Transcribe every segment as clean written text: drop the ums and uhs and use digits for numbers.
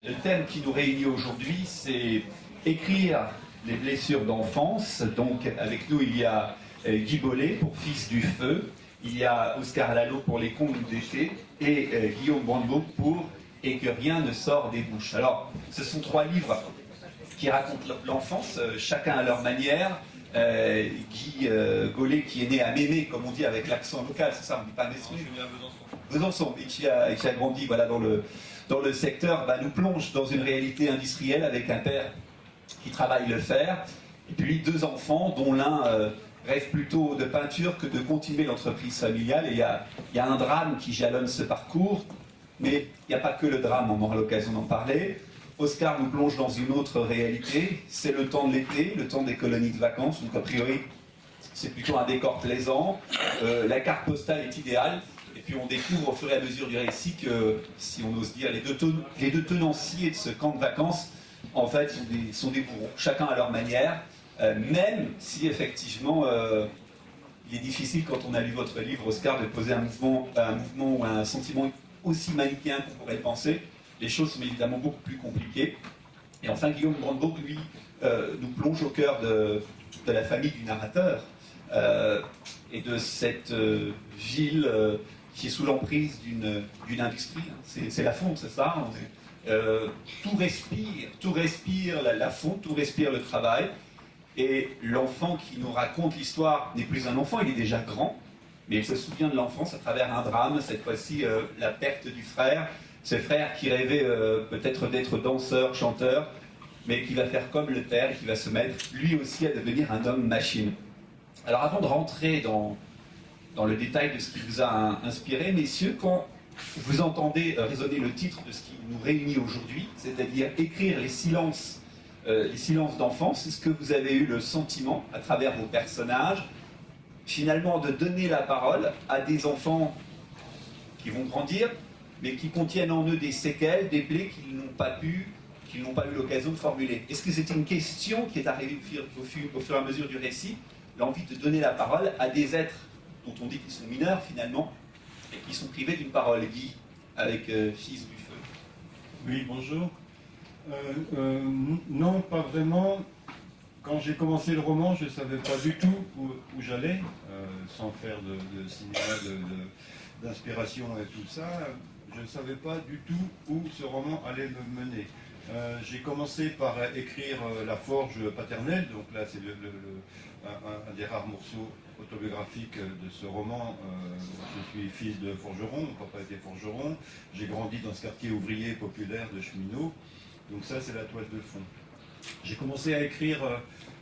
Le thème qui nous réunit aujourd'hui, c'est écrire les blessures d'enfance. Donc avec nous, il y a Guy Bollet pour Fils du Feu, il y a Oscar Lalo pour Les Contes d'été et Guillaume Brandebourg pour Et que rien ne sort des bouches. Alors, ce sont trois livres qui racontent l'enfance, chacun à leur manière. Guy Bollet qui est né à Mémé, comme on dit avec l'accent local, c'est ça, on ne dit pas Mémé. Je suis né à Besançon. Besançon, et qui a grandi voilà, dans le secteur, nous plonge dans une réalité industrielle avec un père qui travaille le fer, et puis deux enfants dont l'un rêve plutôt de peinture que de continuer l'entreprise familiale. Et il y a un drame qui jalonne ce parcours, mais il n'y a pas que le drame, on aura l'occasion d'en parler. Oscar nous plonge dans une autre réalité, c'est le temps de l'été, le temps des colonies de vacances, donc a priori c'est plutôt un décor plaisant, la carte postale est idéale. Et puis on découvre au fur et à mesure du récit que, si on ose dire, les deux tenanciers de ce camp de vacances, en fait, sont des bourreaux, chacun à leur manière, même si effectivement, il est difficile, quand on a lu votre livre, Oscar, de poser un mouvement ou un sentiment aussi manichéen qu'on pourrait le penser. Les choses sont évidemment beaucoup plus compliquées. Et enfin, Guillaume Brandebourg, lui, nous plonge au cœur de la famille du narrateur et de cette ville qui est sous l'emprise d'une industrie. C'est la fonte, c'est ça. Tout respire la fonte, tout respire le travail. Et l'enfant qui nous raconte l'histoire n'est plus un enfant, il est déjà grand, mais il se souvient de l'enfance à travers un drame, cette fois-ci la perte du frère, ce frère qui rêvait peut-être d'être danseur, chanteur, mais qui va faire comme le père et qui va se mettre lui aussi à devenir un homme machine. Alors avant de rentrer dans le détail de ce qui vous a inspiré, messieurs, quand vous entendez résonner le titre de ce qui nous réunit aujourd'hui, c'est-à-dire écrire les silences d'enfance, est-ce que vous avez eu le sentiment, à travers vos personnages, finalement de donner la parole à des enfants qui vont grandir, mais qui contiennent en eux des séquelles, des plaies qu'ils n'ont pas eu l'occasion de formuler? Est-ce que c'est une question qui est arrivée au fur et à mesure du récit, l'envie de donner la parole à des êtres dont on dit qu'ils sont mineurs finalement, et qui sont privés d'une parole? Guy, avec Fils du Feu. Oui, bonjour. Non, pas vraiment. Quand j'ai commencé le roman, je ne savais pas du tout où j'allais, sans faire de cinéma, d'inspiration et tout ça. Je ne savais pas du tout où ce roman allait me mener. J'ai commencé par écrire La Forge paternelle, donc là c'est un des rares morceaux autobiographiques de ce roman. Je suis fils de forgeron, mon papa était forgeron, j'ai grandi dans ce quartier ouvrier populaire de cheminots, donc ça c'est la toile de fond. J'ai commencé à écrire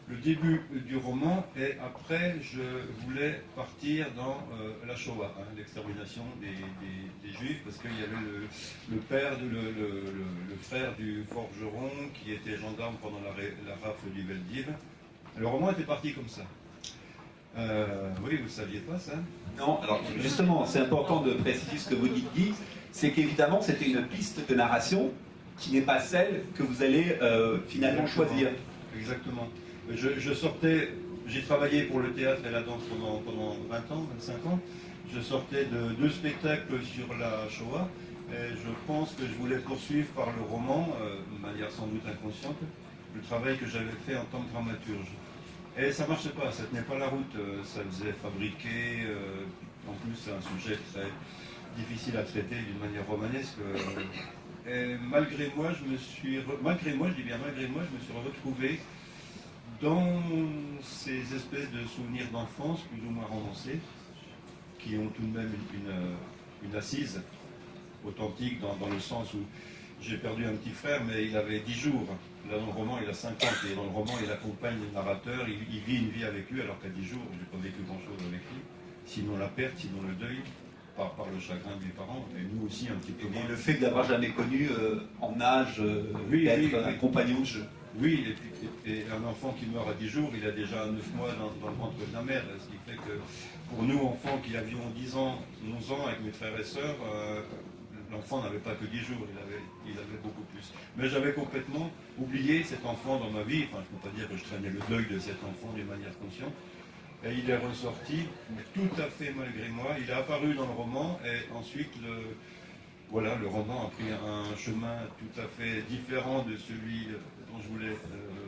le début du roman et après je voulais partir dans la Shoah, l'extermination des Juifs, parce qu'il y avait le père, le frère du forgeron qui était gendarme pendant la rafle du Veldiv. Le roman était parti comme ça. Oui, vous ne saviez pas ça? Non, alors justement, c'est important de préciser ce que vous dites, Guy, c'est qu'évidemment c'était une piste de narration qui n'est pas celle que vous allez finalement choisir. Exactement. Je sortais, j'ai travaillé pour le théâtre et la danse pendant 20 ans, 25 ans. Je sortais de 2 spectacles sur la Shoah et je pense que je voulais poursuivre par le roman, de manière sans doute inconsciente, le travail que j'avais fait en tant que dramaturge. Et ça ne marchait pas, ça ne tenait pas la route, ça faisait fabriquer, en plus c'est un sujet très difficile à traiter d'une manière romanesque. Et malgré moi, je me suis retrouvé dans ces espèces de souvenirs d'enfance plus ou moins romancés, qui ont tout de même une assise authentique dans le sens où j'ai perdu un petit frère, mais il avait 10 jours. Là, dans le roman, il a 50, et dans le roman, il accompagne le narrateur, il vit une vie avec lui, alors qu'à 10 jours, je n'ai pas vécu grand-chose avec lui, sinon la perte, sinon le deuil, par le chagrin de mes parents, et nous aussi un petit peu moins. Et le fait de l'avoir jamais connu en âge d'être un compagnon de jeu. Oui, et un enfant qui meurt à 10 jours, il a déjà 9 mois dans le ventre de la mère, ce qui fait que pour nous, enfants qui avions 10 ans, 11 ans avec mes frères et sœurs, l'enfant n'avait pas que 10 jours, il avait beaucoup plus. Mais j'avais complètement oublié cet enfant dans ma vie, enfin je ne peux pas dire que je traînais le deuil de cet enfant d'une manière consciente. Et il est ressorti, tout à fait malgré moi, il est apparu dans le roman, et ensuite voilà, le roman a pris un chemin tout à fait différent de celui dont je voulais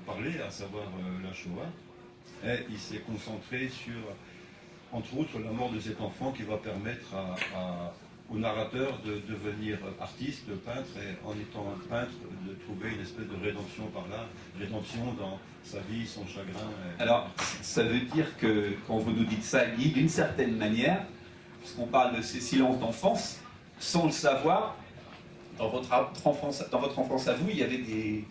parler, à savoir la Shoah. Et il s'est concentré sur, entre autres, la mort de cet enfant qui va permettre au narrateur de devenir artiste, peintre, et en étant un peintre, de trouver une espèce de rédemption par là, rédemption dans sa vie, son chagrin. Alors, ça veut dire que, quand vous nous dites ça, Guy, d'une certaine manière, puisqu'on parle de ces silences d'enfance, sans le savoir, dans votre enfance à vous, il y avait des...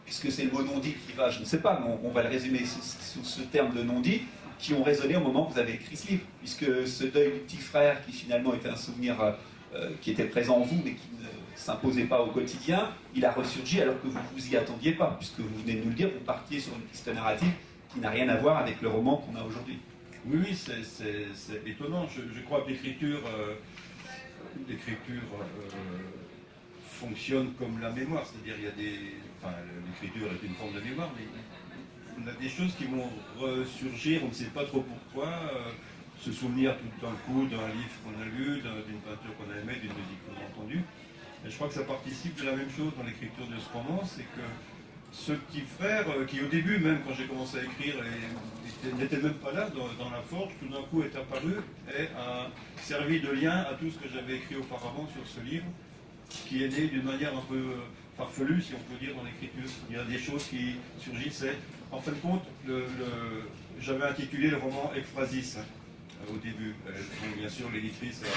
Est-ce que c'est le mot non-dit qui va? Je ne sais pas, mais on va le résumer sous ce terme de non-dit, qui ont résonné au moment où vous avez écrit ce livre, puisque ce deuil du petit frère, qui finalement était un souvenir qui était présent en vous, mais qui ne s'imposait pas au quotidien, il a ressurgi alors que vous ne vous y attendiez pas, puisque vous venez de nous le dire, vous partiez sur une piste narrative qui n'a rien à voir avec le roman qu'on a aujourd'hui. Oui, c'est étonnant. Je crois que l'écriture fonctionne comme la mémoire, c'est-à-dire il y a l'écriture est une forme de mémoire, mais on a des choses qui vont ressurgir, on ne sait pas trop pourquoi, se souvenir tout d'un coup d'un livre qu'on a lu, d'une peinture qu'on a aimée, d'une musique qu'on a entendue. Et je crois que ça participe de la même chose dans l'écriture de ce roman, c'est que ce petit frère, qui au début, même quand j'ai commencé à écrire, n'était même pas là dans la forge, tout d'un coup est apparu et a servi de lien à tout ce que j'avais écrit auparavant sur ce livre, qui est né d'une manière un peu farfelue, si on peut dire, dans l'écriture. Il y a des choses qui surgissaient. En fin de compte, j'avais intitulé le roman Ekphrasis au début. Donc, bien sûr, l'éditrice a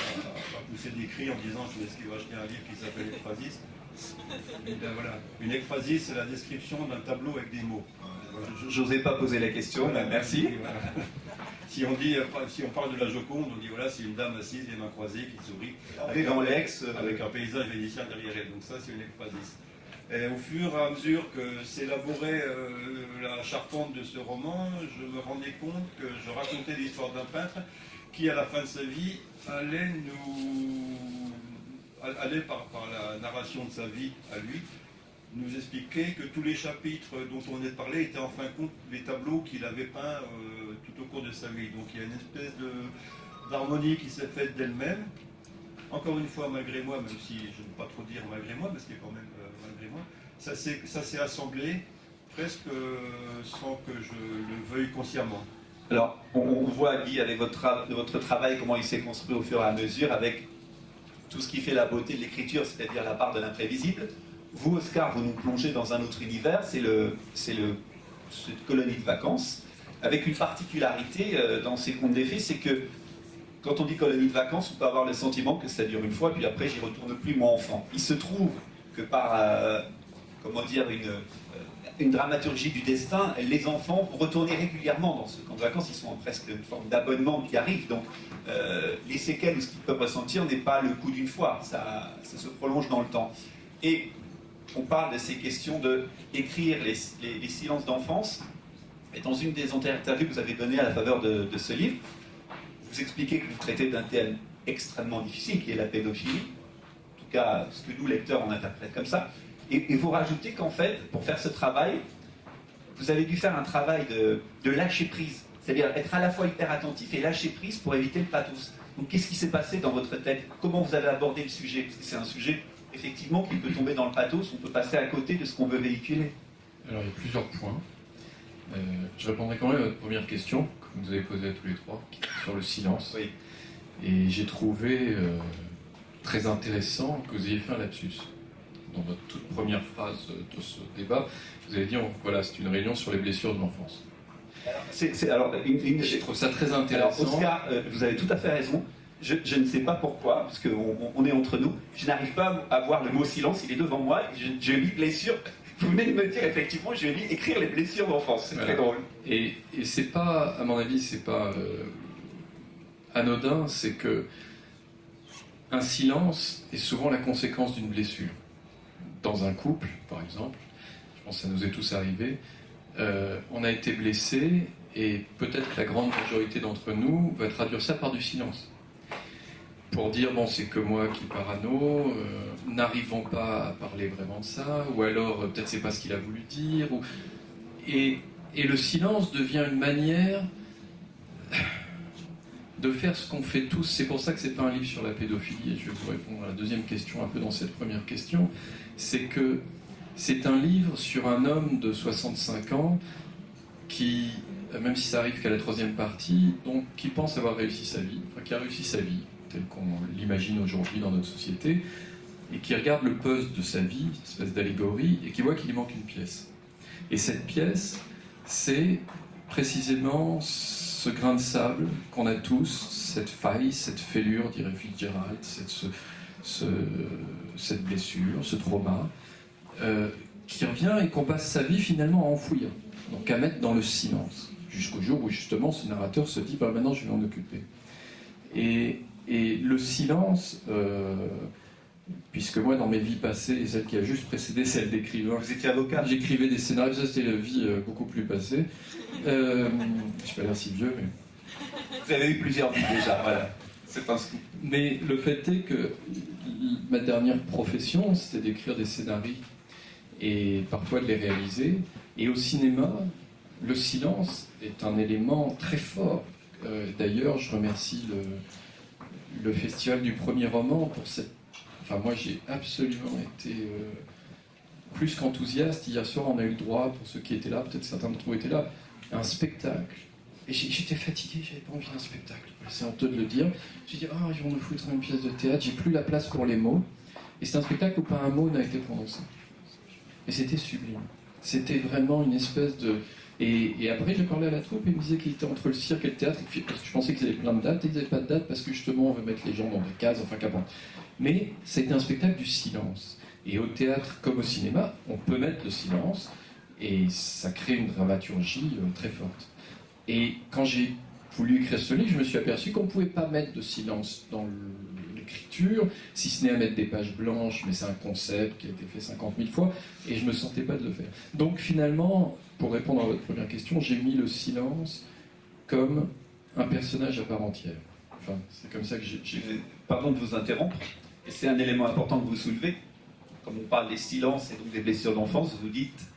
poussé des cris en disant « est-ce qu'il va acheter un livre qui s'appelle Ekphrasis ?» Et ben voilà. Une ekphrasis, c'est la description d'un tableau avec des mots. Voilà. J'osais pas poser la question, voilà, merci. Voilà. Si on parle de la Joconde, on dit voilà, c'est une dame assise, les mains croisées, qui sourit, avec un paysage vénitien derrière elle. Donc ça, c'est une ekphrasis. Et au fur et à mesure que s'élaborait la charpente de ce roman, je me rendais compte que je racontais l'histoire d'un peintre qui, à la fin de sa vie, allait par la narration de sa vie à lui, nous expliquer que tous les chapitres dont on venait de parler étaient en fin de compte les tableaux qu'il avait peints tout au cours de sa vie. Donc il y a une espèce d'harmonie qui s'est faite d'elle-même. Encore une fois, malgré moi, même si je ne veux pas trop dire malgré moi, parce qu'il y a quand même malgré moi, ça s'est assemblé presque sans que je le veuille consciemment. Alors, on voit, Guy, avec votre travail, comment il s'est construit au fur et à mesure, avec tout ce qui fait la beauté de l'écriture, c'est-à-dire la part de l'imprévisible. Vous, Oscar, vous nous plongez dans un autre univers, c'est cette colonie de vacances, avec une particularité dans ces contes des fées, c'est que quand on dit colonie de vacances, on peut avoir le sentiment que ça dure une fois, puis après j'y retourne plus, moi enfant. Il se trouve que par, une dramaturgie du destin, les enfants vont retourner régulièrement dans ce camp de vacances, ils sont en presque une forme d'abonnement qui arrive, donc les séquelles ou ce qu'ils peuvent ressentir n'est pas le coup d'une fois, ça se prolonge dans le temps. Et on parle de ces questions d'écrire les silences d'enfance, et dans une des interviews que vous avez données à la faveur de ce livre, vous expliquez que vous traitez d'un thème extrêmement difficile, qui est la pédophilie, en tout cas ce que nous, lecteurs, on interprète comme ça, et vous rajoutez qu'en fait, pour faire ce travail, vous avez dû faire un travail de lâcher prise, c'est-à-dire être à la fois hyper attentif et lâcher prise pour éviter le pathos. Donc qu'est-ce qui s'est passé dans votre tête? Comment vous avez abordé le sujet? Parce que c'est un sujet, effectivement, qui peut tomber dans le pathos, on peut passer à côté de ce qu'on veut véhiculer. Alors il y a plusieurs points. Je répondrai quand même à votre première question, que vous nous avez posée à tous les trois, sur le silence. Oui. Et j'ai trouvé très intéressant que vous ayez fait un lapsus. Dans votre toute première phrase de ce débat, vous avez dit voilà, c'est une réunion sur les blessures de l'enfance. Je trouve ça très intéressant. Alors, Oscar, vous avez tout à fait raison. Je ne sais pas pourquoi, parce qu'on est entre nous, je n'arrive pas à voir le mot silence, il est devant moi, je lis blessure. Vous venez de me dire, effectivement, je lis écrire les blessures d'enfance, c'est très drôle. Et c'est pas, à mon avis, c'est pas anodin, c'est que un silence est souvent la conséquence d'une blessure. Dans un couple, par exemple, je pense que ça nous est tous arrivé, on a été blessé, et peut-être que la grande majorité d'entre nous va traduire ça par du silence. Pour dire, bon, c'est que moi qui parano, n'arrivons pas à parler vraiment de ça, ou alors peut-être c'est pas ce qu'il a voulu dire, et le silence devient une manière de faire ce qu'on fait tous. C'est pour ça que c'est pas un livre sur la pédophilie, et je vais vous répondre à la deuxième question, un peu dans cette première question. C'est que c'est un livre sur un homme de 65 ans qui, même si ça arrive qu'à la troisième partie, donc qui pense avoir réussi sa vie, enfin qui a réussi sa vie, telle qu'on l'imagine aujourd'hui dans notre société, et qui regarde le puzzle de sa vie, une espèce d'allégorie, et qui voit qu'il lui manque une pièce. Et cette pièce, c'est précisément ce grain de sable qu'on a tous, cette faille, cette fêlure, dirait Fitzgerald, cette blessure, ce trauma, qui revient et qu'on passe sa vie finalement à enfouir, donc à mettre dans le silence, jusqu'au jour où justement ce narrateur se dit bah, maintenant je vais m'en occuper. Et le silence, puisque moi dans mes vies passées, et celle qui a juste précédé celle d'écrivain, Vous étiez avocat? j'écrivais des scénarios, ça c'était la vie beaucoup plus passée. Je suis pas l'air si vieux, mais... Vous avez eu plusieurs vies déjà, voilà. C'est un scoop. Mais le fait est que ma dernière profession, c'était d'écrire des scénarios et parfois de les réaliser. Et au cinéma, le silence est un élément très fort. D'ailleurs, je remercie le Festival du premier roman pour cette... Enfin, moi, j'ai absolument été plus qu'enthousiaste. Hier soir, on a eu le droit, pour ceux qui étaient là, peut-être certains d'entre vous étaient là, à un spectacle. Et j'étais fatigué, j'avais pas envie d'un spectacle. C'est honteux de le dire. J'ai dit, ah, ils vont nous foutre une pièce de théâtre, j'ai plus la place pour les mots. Et c'est un spectacle où pas un mot n'a été prononcé. Et c'était sublime. C'était vraiment une espèce de... Et après, j'ai parlé à la troupe et ils me disaient qu'il était entre le cirque et le théâtre. Je pensais qu'ils avaient plein de dates, et ils n'avaient pas de dates parce que justement, on veut mettre les gens dans des cases, enfin qu'importe. Mais c'était un spectacle du silence. Et au théâtre comme au cinéma, on peut mettre le silence et ça crée une dramaturgie très forte. Et quand j'ai voulu écrire ce livre, je me suis aperçu qu'on ne pouvait pas mettre de silence dans l'écriture, si ce n'est à mettre des pages blanches, mais c'est un concept qui a été fait 50 000 fois, et je ne me sentais pas de le faire. Donc finalement, pour répondre à votre première question, j'ai mis le silence comme un personnage à part entière. Enfin, c'est comme ça que j'ai... Pardon de vous interrompre, et c'est un élément important que vous soulevez. Comme on parle des silences et donc des blessures d'enfance, vous dites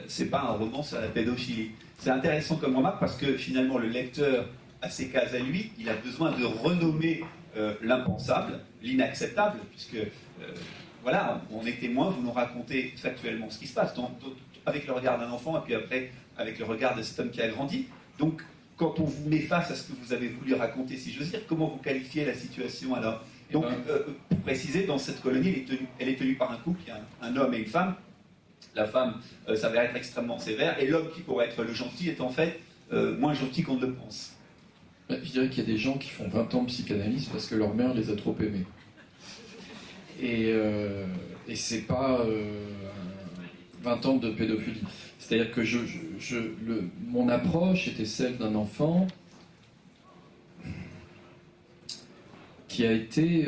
c'est pas un roman sur la pédophilie. C'est intéressant comme remarque parce que finalement le lecteur a ses cases à lui, il a besoin de renommer l'impensable, l'inacceptable, puisque voilà, on est témoin, vous nous racontez factuellement ce qui se passe, avec le regard d'un enfant et puis après avec le regard de cet homme qui a grandi. Donc quand on vous met face à ce que vous avez voulu raconter, si j'ose dire, comment vous qualifiez la situation alors? Donc, pour préciser, dans cette colonie, elle est tenue par un couple, il y a un homme et une femme. La femme s'avère être extrêmement sévère, et l'homme qui pourrait être le gentil est en fait moins gentil qu'on ne le pense. Je dirais qu'il y a des gens qui font 20 ans de psychanalyse parce que leur mère les a trop aimés. Et c'est pas 20 ans de pédophilie. C'est-à-dire que mon approche était celle d'un enfant qui a été,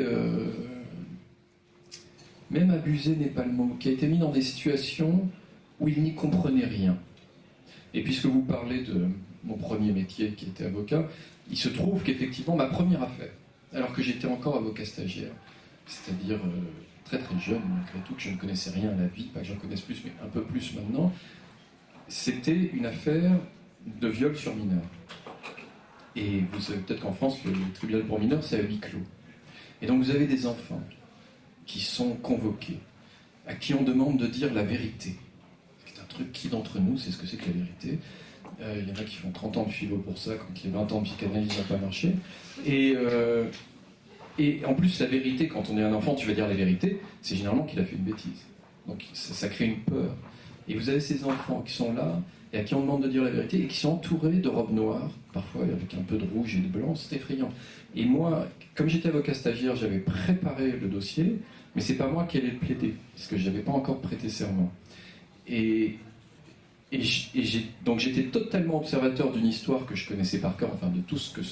même abusé n'est pas le mot, qui a été mis dans des situations où il n'y comprenait rien. Et puisque vous parlez de mon premier métier qui était avocat, il se trouve qu'effectivement ma première affaire, alors que j'étais encore avocat stagiaire, c'est-à-dire très très jeune malgré tout, que je ne connaissais rien à la vie, pas que j'en connaisse plus, mais un peu plus maintenant, c'était une affaire de viol sur mineur. Et vous savez peut-être qu'en France, le tribunal pour mineurs, c'est à huis clos. Et donc vous avez des enfants qui sont convoqués, à qui on demande de dire la vérité. C'est un truc, qui d'entre nous sait ce que c'est que la vérité? Il y en a qui font 30 ans de philo pour ça, quand les 20 ans de psychanalyse n'ont pas marché. Et en plus, la vérité, quand on est un enfant, tu vas dire la vérité, c'est généralement qu'il a fait une bêtise. Donc ça crée une peur. Et vous avez ces enfants qui sont là, et à qui on demande de dire la vérité, et qui sont entourés de robes noires, parfois avec un peu de rouge et de blanc, c'est effrayant. Et moi, comme j'étais avocat stagiaire, j'avais préparé le dossier, mais c'est pas moi qui allais le plaider, parce que je n'avais pas encore prêté serment. Donc j'étais totalement observateur d'une histoire que je connaissais par cœur, enfin de tout ce que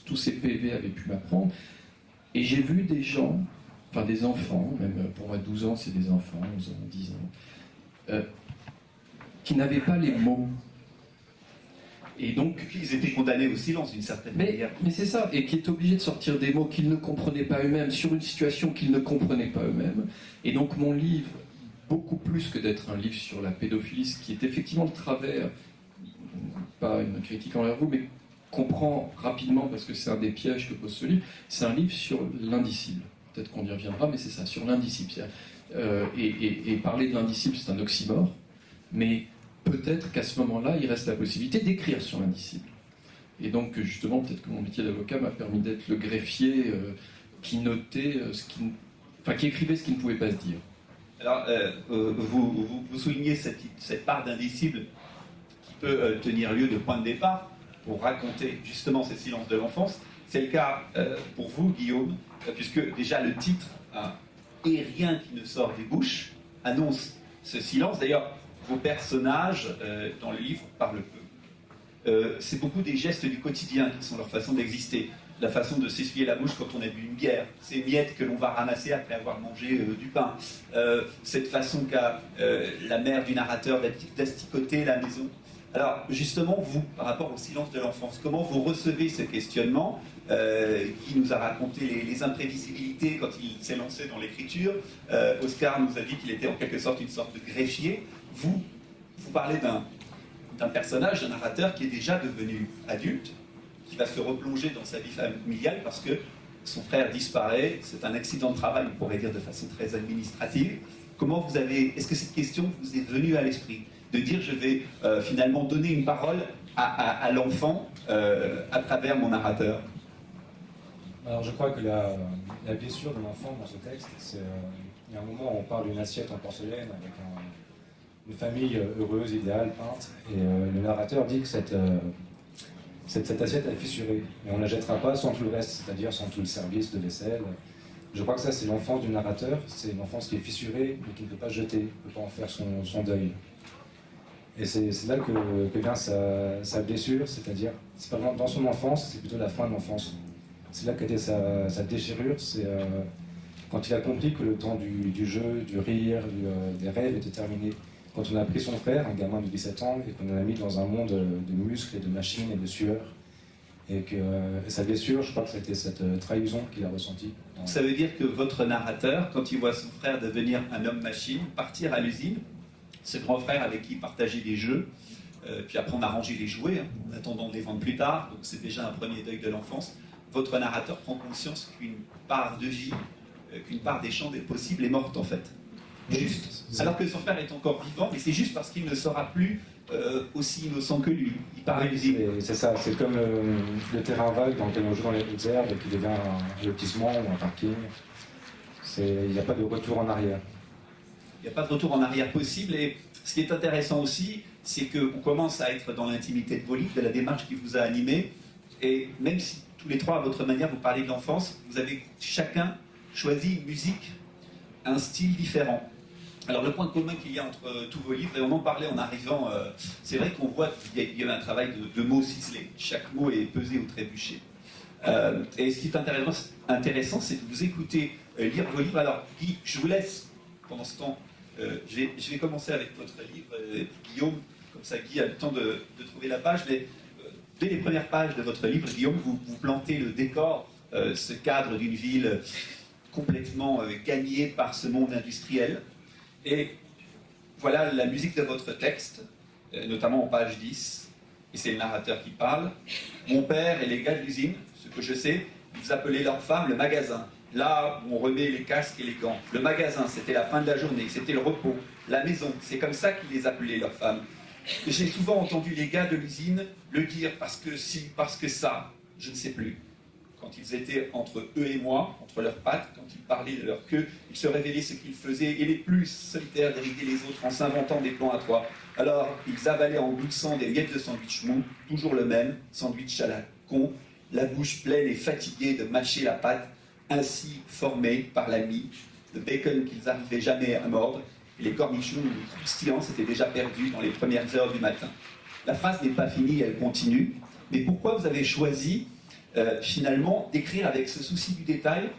tous ces PV avaient pu m'apprendre, et j'ai vu des gens, enfin des enfants, même pour moi 12 ans c'est des enfants, 11 ans, 10 ans, qui n'avaient pas les mots. Et donc, ils étaient condamnés au silence d'une certaine manière. Mais c'est ça, et qui est obligé de sortir des mots qu'ils ne comprenaient pas eux-mêmes sur une situation qu'ils ne comprenaient pas eux-mêmes. Et donc mon livre, beaucoup plus que d'être un livre sur la pédophilie, qui est effectivement le travers, pas une critique envers vous, mais comprend rapidement, parce que c'est un des pièges que pose ce livre, c'est un livre sur l'indicible. Peut-être qu'on y reviendra, mais c'est ça, sur l'indicible. Et parler de l'indicible, c'est un oxymore, mais peut-être qu'à ce moment-là, il reste la possibilité d'écrire sur l'indicible. Et donc, justement, peut-être que mon métier d'avocat m'a permis d'être le greffier qui notait, qui écrivait ce qui ne pouvait pas se dire. Alors, vous soulignez cette part d'indicible qui peut tenir lieu de point de départ pour raconter justement ces silences de l'enfance. C'est le cas pour vous, Guillaume, puisque déjà le titre « Et rien qui ne sort des bouches » annonce ce silence. D'ailleurs, vos personnages dans le livre parlent peu. C'est beaucoup des gestes du quotidien qui sont leur façon d'exister. La façon de s'essuyer la bouche quand on a bu une bière, ces miettes que l'on va ramasser après avoir mangé du pain, cette façon qu'a la mère du narrateur d'asticoter la maison. Alors justement, vous, par rapport au silence de l'enfance, comment vous recevez ce questionnement qui nous a raconté les imprévisibilités quand il s'est lancé dans l'écriture. Oscar nous a dit qu'il était en quelque sorte une sorte de greffier. Vous parlez d'un personnage, d'un narrateur qui est déjà devenu adulte, qui va se replonger dans sa vie familiale parce que son frère disparaît, c'est un accident de travail, on pourrait dire de façon très administrative. Est-ce que cette question vous est venue à l'esprit de dire je vais finalement donner une parole à l'enfant à travers mon narrateur? Alors je crois que la blessure de l'enfant dans ce texte, c'est il y a un moment où on parle d'une assiette en porcelaine avec une famille heureuse, idéale, peinte, et le narrateur dit que cette assiette est fissurée, mais on ne la jettera pas sans tout le reste, c'est-à-dire sans tout le service de vaisselle. Je crois que ça c'est l'enfance du narrateur, c'est une enfance qui est fissurée, mais qui ne peut pas jeter, ne peut pas en faire son deuil. Et c'est là que vient sa blessure, c'est-à-dire, c'est pas dans son enfance, c'est plutôt la fin de l'enfance. C'est là qu'était sa déchirure, c'est quand il a compris que le temps du jeu, du rire, des rêves était terminé. Quand on a pris son frère, un gamin de 17 ans, et qu'on l'a mis dans un monde de muscles et de machines et de sueur, et que sa blessure, je crois que c'était cette trahison qu'il a ressentie. Ça veut dire que votre narrateur, quand il voit son frère devenir un homme-machine, partir à l'usine, ce grand frère avec qui il partageait des jeux, puis après on a rangé les jouets, en attendant de les vendre plus tard, donc c'est déjà un premier deuil de l'enfance. Votre narrateur prend conscience qu'une part de vie, qu'une part des champs des possibles est morte en fait. Juste. Alors que son frère est encore vivant, mais c'est juste parce qu'il ne sera plus aussi innocent que lui. Il part à l'usine. C'est ça, c'est comme le terrain vague dans lequel on joue dans les hautes herbes et qui devient un lotissement ou un parking. Il n'y a pas de retour en arrière. Il n'y a pas de retour en arrière possible. Et ce qui est intéressant aussi, c'est qu'on commence à être dans l'intimité de vos livres, de la démarche qui vous a animé. Et même si tous les trois, à votre manière, vous parlez de l'enfance, vous avez chacun choisi une musique, un style différent. Alors le point commun qu'il y a entre tous vos livres, et on en parlait en arrivant, c'est vrai qu'on voit qu'il y a un travail de mots ciselés. Chaque mot est pesé ou trébuché. Et ce qui est intéressant, c'est de vous écouter lire vos livres. Alors Guy, je vous laisse pendant ce temps. Je vais commencer avec votre livre, Guillaume, comme ça Guy a le temps de trouver la page, mais dès les premières pages de votre livre, Guillaume, vous plantez le décor, ce cadre d'une ville complètement gagnée par ce monde industriel. Et voilà la musique de votre texte, notamment en page 10, et c'est le narrateur qui parle. Mon père et les gars de l'usine, ce que je sais, ils appelaient leur femme le magasin. Là où on remet les casques et les gants. Le magasin, c'était la fin de la journée, c'était le repos. La maison, c'est comme ça qu'ils les appelaient, leurs femmes. J'ai souvent entendu les gars de l'usine le dire parce que si, parce que ça, je ne sais plus. Quand ils étaient entre eux et moi, entre leurs pattes, quand ils parlaient de leur queue, ils se révélaient ce qu'ils faisaient et les plus solitaires déridaient les autres en s'inventant des plans à trois. Alors, ils avalaient en gloussant des miettes de sandwich mou, toujours le même, sandwich à la con, la bouche pleine et fatiguée de mâcher la pâte, ainsi formés par la mie, le bacon qu'ils n'arrivaient jamais à mordre, et les cornichons croustillants s'étaient déjà perdus dans les premières heures du matin. La phrase n'est pas finie, elle continue. Mais pourquoi vous avez choisi finalement d'écrire avec ce souci du détail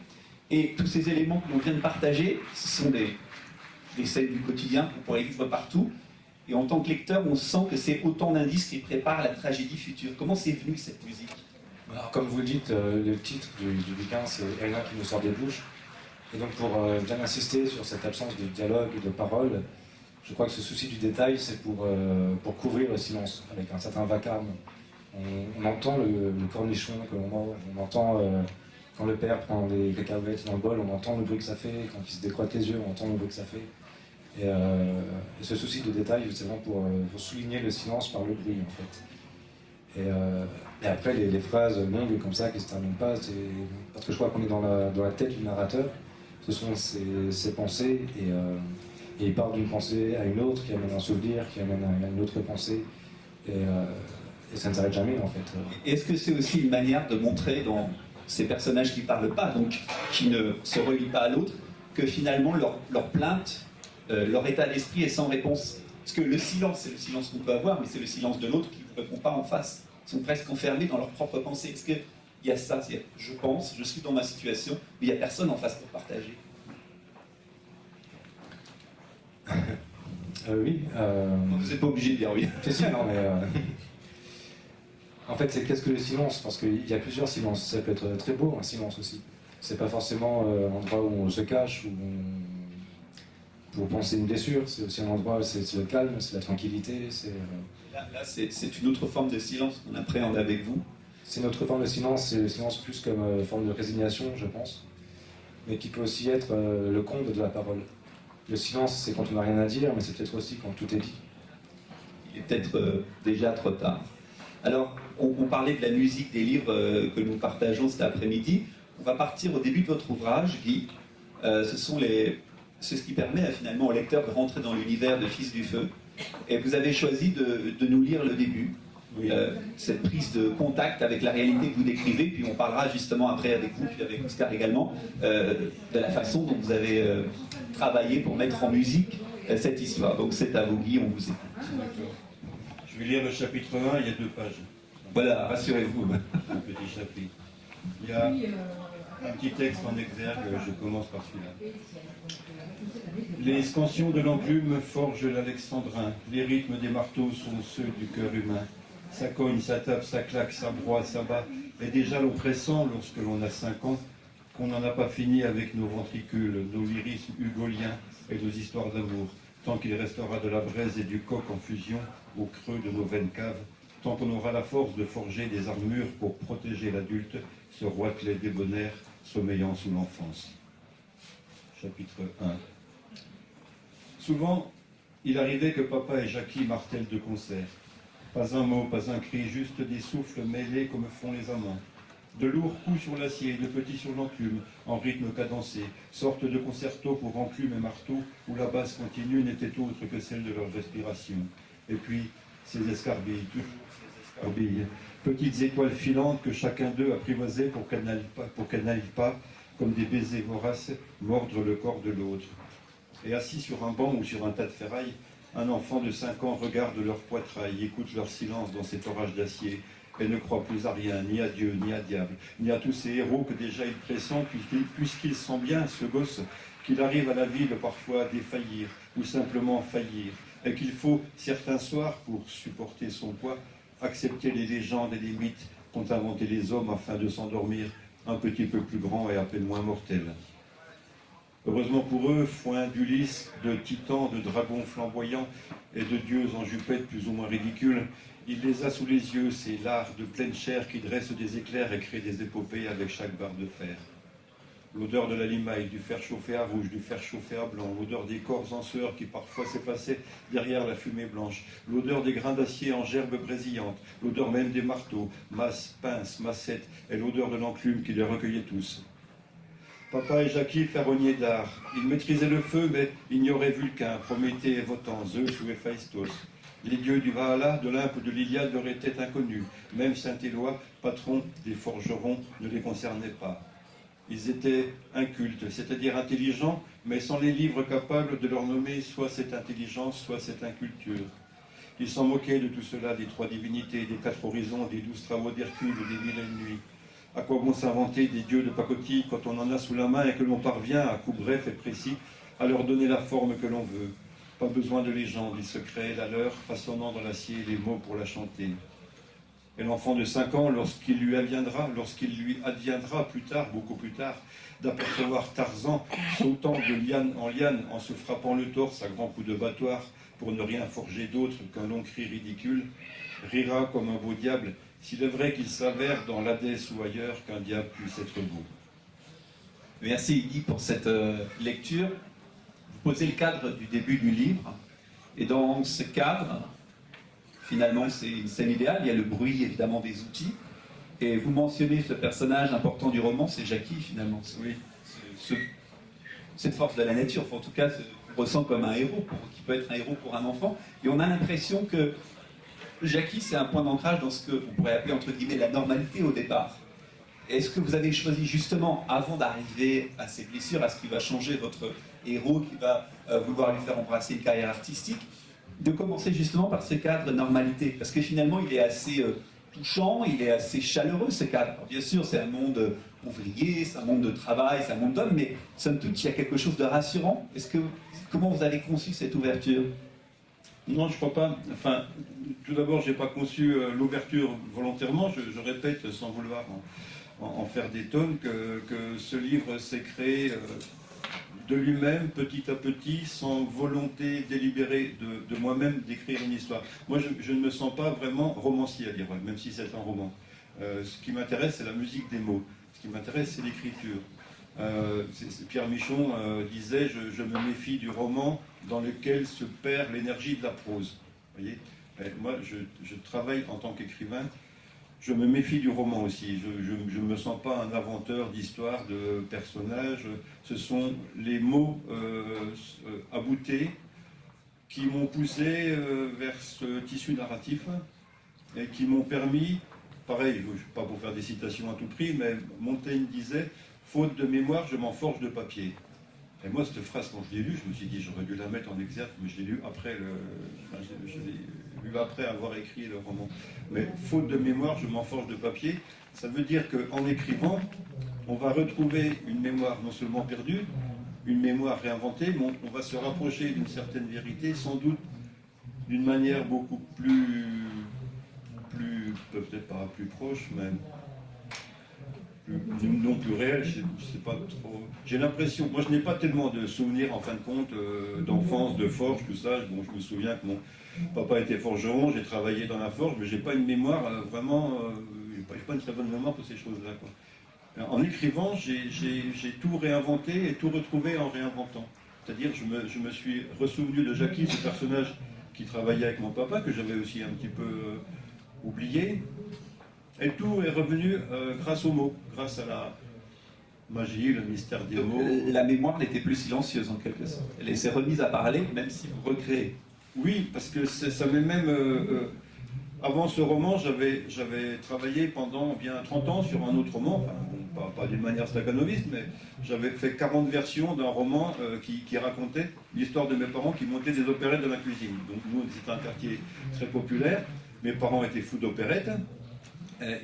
et tous ces éléments que l'on vient de partager, ce sont des scènes du quotidien qu'on pourrait vivre partout. Et en tant que lecteur, on sent que c'est autant d'indices qui préparent la tragédie future. Comment c'est venu cette musique ? Alors, comme vous le dites, le titre du bouquin, c'est « Rien qui nous sort des bouches ». Et donc, pour bien insister sur cette absence de dialogue et de parole, je crois que ce souci du détail, c'est pour couvrir le silence, avec un certain vacarme. On entend le cornichon que l'on mange, on entend quand le père prend des cacahuètes dans le bol, on entend le bruit que ça fait, quand il se décrotte les yeux, on entend le bruit que ça fait. Et ce souci de détail, c'est vraiment pour souligner le silence par le bruit, en fait. Et après, les phrases longues comme ça qui ne se terminent pas, c'est parce que je crois qu'on est dans la tête du narrateur. Ce sont ses pensées, et il part d'une pensée à une autre, qui amène un souvenir, qui amène à une autre pensée. Et ça ne s'arrête jamais, en fait. Est-ce que c'est aussi une manière de montrer dans ces personnages qui ne parlent pas, donc qui ne se relient pas à l'autre, que finalement leur plainte, leur état d'esprit est sans réponse? Parce que le silence, c'est le silence qu'on peut avoir, mais c'est le silence de l'autre qui ne répond pas en face. Ils sont presque enfermés dans leur propre pensée. Est-ce qu'il y a ça? Je pense, je suis dans ma situation, mais il n'y a personne en face pour partager. Oui. Vous n'êtes pas obligé de dire oui. Si, non, mais... En fait, c'est qu'est-ce que le silence? Parce qu'il y a plusieurs silences. Ça peut être très beau, un silence aussi. C'est pas forcément un endroit où on se cache, pour penser une blessure. C'est aussi un endroit, c'est le calme, c'est la tranquillité. Là, c'est une autre forme de silence qu'on appréhende avec vous. C'est une autre forme de silence. C'est le silence plus comme forme de résignation, je pense. Mais qui peut aussi être le comble de la parole. Le silence, c'est quand on n'a rien à dire, mais c'est peut-être aussi quand tout est dit. Il est peut-être déjà trop tard. Alors, on parlait de la musique des livres que nous partageons cet après-midi. On va partir au début de votre ouvrage, Guy. C'est ce qui permet finalement au lecteur de rentrer dans l'univers de Fils du Feu. Et vous avez choisi de nous lire le début, Oui. cette prise de contact avec la réalité que vous décrivez. Puis on parlera justement après avec vous, puis avec Oscar également, de la façon dont vous avez travaillé pour mettre en musique cette histoire. Donc c'est à vous, Guy, on vous écoute. D'accord. Je vais lire le chapitre 1, il y a 2 pages. Voilà, rassurez-vous. Un petit chapitre. Il y a un petit texte en exergue, je commence par celui-là. Les scansions de l'enclume forgent l'alexandrin. Les rythmes des marteaux sont ceux du cœur humain. Ça cogne, ça tape, ça claque, ça broie, ça bat. Et déjà l'oppressant, lorsque l'on a 5 ans, qu'on n'en a pas fini avec nos ventricules, nos lyrismes hugoliens et nos histoires d'amour, tant qu'il restera de la braise et du coq en fusion au creux de nos veines caves, tant qu'on aura la force de forger des armures pour protéger l'adulte, ce roitelet débonnaire sommeillant sous l'enfance. Chapitre 1. Souvent, il arrivait que papa et Jackie martèlent de concert. Pas un mot, pas un cri, juste des souffles mêlés comme font les amants. De lourds coups sur l'acier, de petits sur l'enclume, en rythme cadencé, sorte de concerto pour enclume et marteau, où la basse continue n'était autre que celle de leur respiration. Et puis, ces escarbilles, petites étoiles filantes que chacun d'eux apprivoisait pour qu'elles n'aillent pas, comme des baisers voraces, mordre le corps de l'autre. Et assis sur un banc ou sur un tas de ferraille, un enfant de 5 ans regarde leur poitrail, écoute leur silence dans cet orage d'acier, et ne croit plus à rien, ni à Dieu, ni à diable, ni à tous ces héros que déjà il pressent, puisqu'il sent bien, ce gosse, qu'il arrive à la ville parfois à défaillir, ou simplement faillir, et qu'il faut, certains soirs, pour supporter son poids, accepter les légendes et les mythes qu'ont inventé les hommes afin de s'endormir un petit peu plus grand et à peine moins mortel. Heureusement pour eux, foin d'Ulysse, de titans, de dragons flamboyants et de dieux en jupettes plus ou moins ridicules, il les a sous les yeux, ces lards de pleine chair qui dressent des éclairs et créent des épopées avec chaque barre de fer. L'odeur de la limaille, du fer chauffé à rouge, du fer chauffé à blanc, l'odeur des corps en sueur qui parfois s'effaçaient derrière la fumée blanche, l'odeur des grains d'acier en gerbes brésillantes, l'odeur même des marteaux, masses, pinces, massettes, et l'odeur de l'enclume qui les recueillait tous. Papa et Jackie ferronniers d'art. Ils maîtrisaient le feu, mais ignoraient Vulcain, Prométhée et Wotan, Zeus ou Héphaïstos. Les dieux du Valhalla, d'Olympe ou de l'Iliade leur étaient inconnus. Même Saint-Éloi, patron des forgerons, ne les concernait pas. Ils étaient incultes, c'est-à-dire intelligents, mais sans les livres capables de leur nommer soit cette intelligence, soit cette inculture. Ils s'en moquaient de tout cela, des 3 divinités, des 4 horizons, des 12 travaux d'Hercule, des 1000 et une nuits. À quoi bon s'inventer des dieux de pacotille quand on en a sous la main et que l'on parvient, à coups brefs et précis, à leur donner la forme que l'on veut. Pas besoin de légendes, ils se créaient la leur, façonnant dans l'acier les mots pour la chanter. Et l'enfant de 5 ans, lorsqu'il lui adviendra plus tard, beaucoup plus tard, d'apercevoir Tarzan sautant de liane en liane en se frappant le torse à grands coups de battoir, pour ne rien forger d'autre qu'un long cri ridicule, rira comme un beau diable, s'il est vrai qu'il s'avère dans l'Hadès ou ailleurs qu'un diable puisse être beau. Merci Guy pour cette lecture. Vous posez le cadre du début du livre, et dans ce cadre, finalement, c'est une scène idéale. Il y a le bruit, évidemment, des outils. Et vous mentionnez ce personnage important du roman, c'est Jackie, finalement. Oui. Cette force de la nature, enfin, en tout cas, on ressent comme un héros, qui peut être un héros pour un enfant. Et on a l'impression que Jackie, c'est un point d'ancrage dans ce qu'on pourrait appeler, entre guillemets, la normalité au départ. Est-ce que vous avez choisi justement, avant d'arriver à ces blessures, à ce qui va changer votre héros, qui va vouloir lui faire embrasser une carrière artistique, de commencer justement par ce cadre normalité? Parce que finalement, il est assez touchant, il est assez chaleureux, ce cadre. Alors, bien sûr, c'est un monde ouvrier, c'est un monde de travail, c'est un monde d'hommes, mais somme toute, il y a quelque chose de rassurant. Comment vous avez conçu cette ouverture? Non, je crois pas. Enfin, tout d'abord, j'ai pas conçu l'ouverture volontairement. Je répète, sans vouloir en faire des tonnes, que ce livre s'est créé de lui-même, petit à petit, sans volonté délibérée de moi-même d'écrire une histoire. Moi, je ne me sens pas vraiment romancier à lire, même si c'est un roman. Ce qui m'intéresse, c'est la musique des mots. Ce qui m'intéresse, c'est l'écriture. Pierre Michon disait je me méfie du roman dans lequel se perd l'énergie de la prose. Vous voyez, moi, je travaille en tant qu'écrivain. Je me méfie du roman aussi. Je ne me sens pas un inventeur d'histoires, de personnages. Ce sont les mots aboutés qui m'ont poussé vers ce tissu narratif et qui m'ont permis, pareil, je ne suis pas pour faire des citations à tout prix, mais Montaigne disait « Faute de mémoire, je m'en forge de papier ». Et moi, cette phrase, quand je l'ai lue, je me suis dit, j'aurais dû la mettre en exergue, mais je l'ai lue après, je l'ai lu après avoir écrit le roman. Mais faute de mémoire, je m'en forge de papier. Ça veut dire qu'en écrivant, on va retrouver une mémoire non seulement perdue, une mémoire réinventée, mais on va se rapprocher d'une certaine vérité, sans doute d'une manière beaucoup plus peut-être pas plus proche, mais non plus réel, je sais pas trop. J'ai l'impression, moi je n'ai pas tellement de souvenirs en fin de compte d'enfance, de forge, tout ça. Bon, je me souviens que mon papa était forgeron, j'ai travaillé dans la forge, mais j'ai pas une mémoire vraiment, j'ai pas une très bonne mémoire pour ces choses-là, quoi. En écrivant, j'ai tout réinventé et tout retrouvé en réinventant. C'est-à-dire, je me suis ressouvenu de Jackie, ce personnage qui travaillait avec mon papa, que j'avais aussi un petit peu oublié. Et tout est revenu grâce aux mots, grâce à la magie, le mystère des mots. La mémoire n'était plus silencieuse en quelque sorte. Elle s'est remise à parler, même si vous recréez. Oui, parce que ça m'est même... avant ce roman, j'avais travaillé pendant bien 30 ans sur un autre roman, enfin, pas d'une manière staccanoviste, mais j'avais fait 40 versions d'un roman qui racontait l'histoire de mes parents qui montaient des opérettes dans la cuisine. Donc nous, c'était un quartier très populaire. Mes parents étaient fous d'opérettes.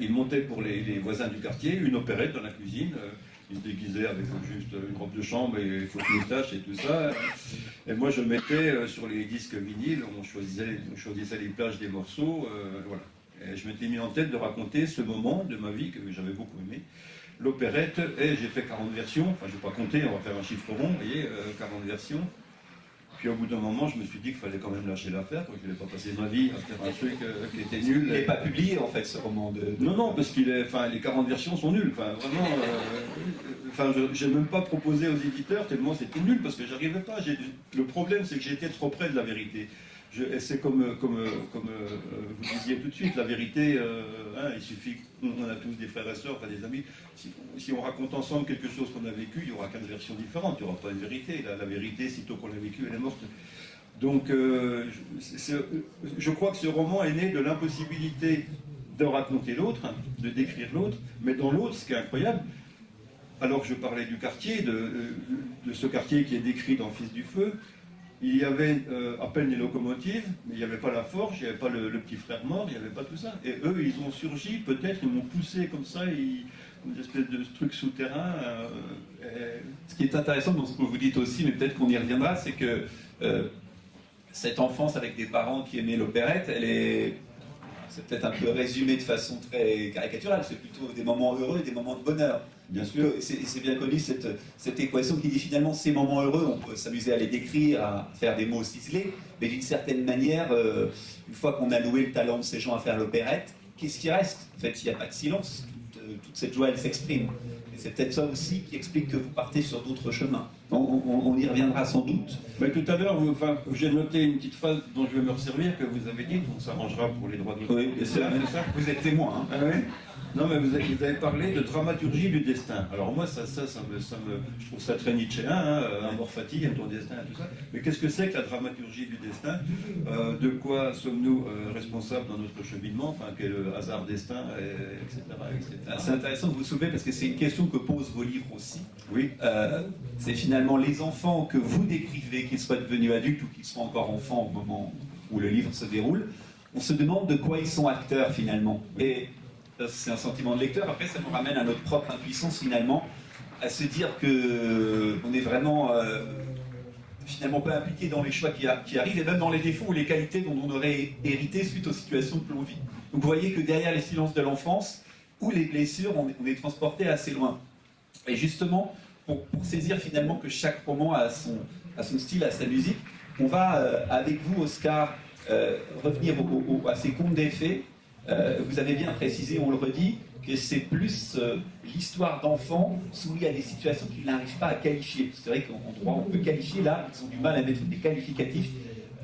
Ils montaient pour les voisins du quartier une opérette dans la cuisine. Ils se déguisaient avec juste une robe de chambre et faute moustache et tout ça. Et moi, je mettais sur les disques vinyles, on choisissait les plages des morceaux. Voilà. Et je m'étais mis en tête de raconter ce moment de ma vie que j'avais beaucoup aimé. L'opérette, et j'ai fait 40 versions. Enfin, je ne vais pas compter, on va faire un chiffre rond, vous voyez, 40 versions. Puis au bout d'un moment, je me suis dit qu'il fallait quand même lâcher l'affaire, que je ne vais pas passer ma vie à faire un truc qui était nul. Il n'est pas publié en fait ce roman de... Non, parce que les 40 versions sont nulles. Enfin, vraiment, je n'ai même pas proposé aux éditeurs tellement c'était nul parce que j'arrivais pas. Le problème, c'est que j'étais trop près de la vérité. C'est comme vous disiez tout de suite, la vérité, il suffit, on a tous des frères et sœurs, enfin des amis, si on raconte ensemble quelque chose qu'on a vécu, il y aura 15 versions différentes, il n'y aura pas une vérité. La vérité, sitôt qu'on l'a vécu, elle est morte. Donc, je crois que ce roman est né de l'impossibilité de raconter l'autre, de décrire l'autre, mais dans l'autre, ce qui est incroyable, alors que je parlais du quartier, de ce quartier qui est décrit dans Fils du Feu, il y avait à peine les locomotives, mais il n'y avait pas la forge, il n'y avait pas le petit frère mort, il n'y avait pas tout ça. Et eux, ils ont surgi, peut-être, ils m'ont poussé comme ça, une espèce de truc souterrain. Ce qui est intéressant dans ce que vous dites aussi, mais peut-être qu'on y reviendra, c'est que cette enfance avec des parents qui aimaient l'opérette, c'est peut-être un peu résumé de façon très caricaturale, c'est plutôt des moments heureux et des moments de bonheur. Bien sûr. C'est bien connu cette équation qui dit finalement ces moments heureux, on peut s'amuser à les décrire, à faire des mots ciselés, mais d'une certaine manière, une fois qu'on a loué le talent de ces gens à faire l'opérette, qu'est-ce qui reste? En fait, il n'y a pas de silence, toute cette joie, elle s'exprime. Et c'est peut-être ça aussi qui explique que vous partez sur d'autres chemins. On y reviendra sans doute. Mais tout à l'heure, j'ai noté une petite phrase dont je vais me resservir, que vous avez dit, on s'arrangera pour les droits d'auteur. Oui, bien sûr. C'est ça? Vous êtes témoin. Hein. Ah oui. Non, mais vous avez parlé de dramaturgie du destin. Alors moi, je trouve ça très nietzschéen, hein, un mort fatigue, ton destin et tout ça. Mais qu'est-ce que c'est que la dramaturgie du destin? De quoi sommes-nous responsables dans notre cheminement? Enfin, quel hasard destin, etc. etc. C'est intéressant de vous soulever parce que c'est une question que posent vos livres aussi. Oui. C'est finalement les enfants que vous décrivez, qu'ils soient devenus adultes ou qu'ils soient encore enfants au moment où le livre se déroule. On se demande de quoi ils sont acteurs finalement. Et c'est un sentiment de lecteur. Après, ça nous ramène à notre propre impuissance finalement, à se dire qu'on est vraiment finalement pas impliqué dans les choix qui arrivent et même dans les défauts ou les qualités dont on aurait hérité suite aux situations que l'on vit. Donc vous voyez que derrière les silences de l'enfance ou les blessures, on est transporté assez loin. Et justement, pour saisir finalement que chaque roman a son style, a sa musique, on va avec vous, Oscar, revenir à ces contes des fées. Vous avez bien précisé, on le redit, que c'est plus l'histoire d'enfants soumis à des situations qu'ils n'arrivent pas à qualifier. C'est vrai qu'en droit, on peut qualifier, là, ils ont du mal à mettre des qualificatifs.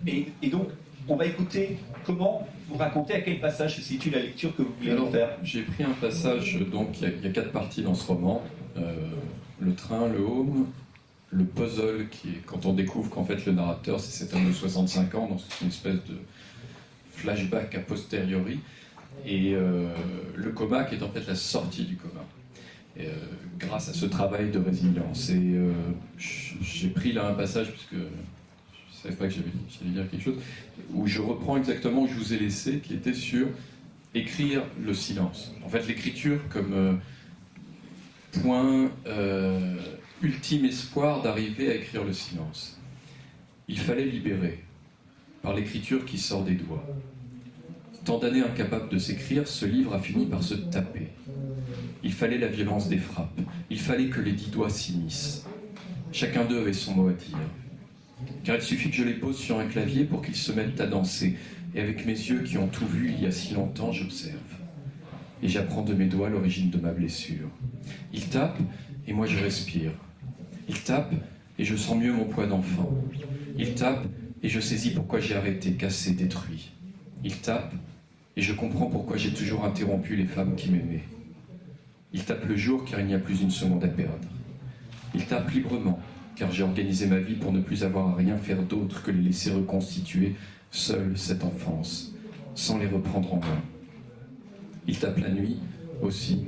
Et donc, on va écouter comment vous racontez à quel passage se situe la lecture que vous voulez nous faire. J'ai pris un passage, donc il y a 4 parties dans ce roman. Le train, le home, le puzzle, qui est quand on découvre qu'en fait le narrateur, c'est cet homme de 65 ans, donc c'est une espèce de flashback a posteriori. Et le coma qui est en fait la sortie du coma, grâce à ce travail de résilience. Et j'ai pris là un passage, puisque je ne savais pas que j'allais dire quelque chose, où je reprends exactement où je vous ai laissé, qui était sur écrire le silence. En fait, l'écriture comme point ultime espoir d'arriver à écrire le silence. Il fallait libérer, par l'écriture qui sort des doigts. Tant d'années incapable de s'écrire, ce livre a fini par se taper. Il fallait la violence des frappes. Il fallait que les 10 doigts s'immiscent. Chacun d'eux avait son mot à dire. Car il suffit que je les pose sur un clavier pour qu'ils se mettent à danser. Et avec mes yeux qui ont tout vu il y a si longtemps, j'observe. Et j'apprends de mes doigts l'origine de ma blessure. Ils tapent, et moi je respire. Ils tapent, et je sens mieux mon poids d'enfant. Ils tapent, et je saisis pourquoi j'ai arrêté, cassé, détruit. Ils tapent, et je comprends pourquoi j'ai toujours interrompu les femmes qui m'aimaient. Ils tapent le jour car il n'y a plus une seconde à perdre. Ils tapent librement car j'ai organisé ma vie pour ne plus avoir à rien faire d'autre que les laisser reconstituer seule cette enfance, sans les reprendre en main. Ils tapent la nuit aussi,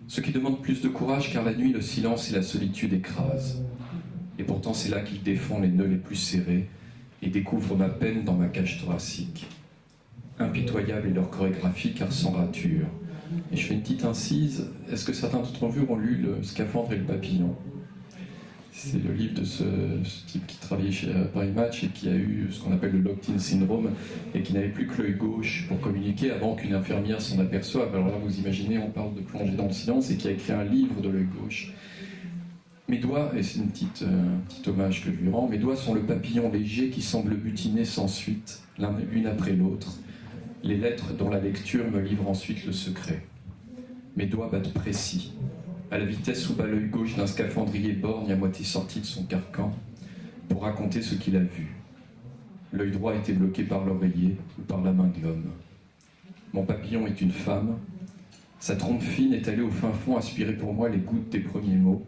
ce qui demande plus de courage car la nuit le silence et la solitude écrasent. Et pourtant c'est là qu'ils défont les nœuds les plus serrés et découvrent ma peine dans ma cage thoracique. Impitoyable est leur chorégraphie car sans rature. Et je fais une petite incise. Est-ce que certains d'entre vous ont lu Le Scaphandre et le Papillon? C'est le livre de ce type qui travaillait chez Paris Match et qui a eu ce qu'on appelle le locked-in syndrome et qui n'avait plus que l'œil gauche pour communiquer avant qu'une infirmière s'en aperçoive. Alors là, vous imaginez, on parle de plonger dans le silence et qui a écrit un livre de l'œil gauche. Mes doigts, et c'est un petit hommage que je lui rends, mes doigts sont le papillon léger qui semble butiner sans suite, l'une après l'autre. Les lettres dont la lecture me livre ensuite le secret. Mes doigts battent précis, à la vitesse où bat l'œil gauche d'un scaphandrier borgne à moitié sorti de son carcan, pour raconter ce qu'il a vu. L'œil droit était bloqué par l'oreiller ou par la main de l'homme. Mon papillon est une femme. Sa trompe fine est allée au fin fond aspirer pour moi les gouttes des premiers mots.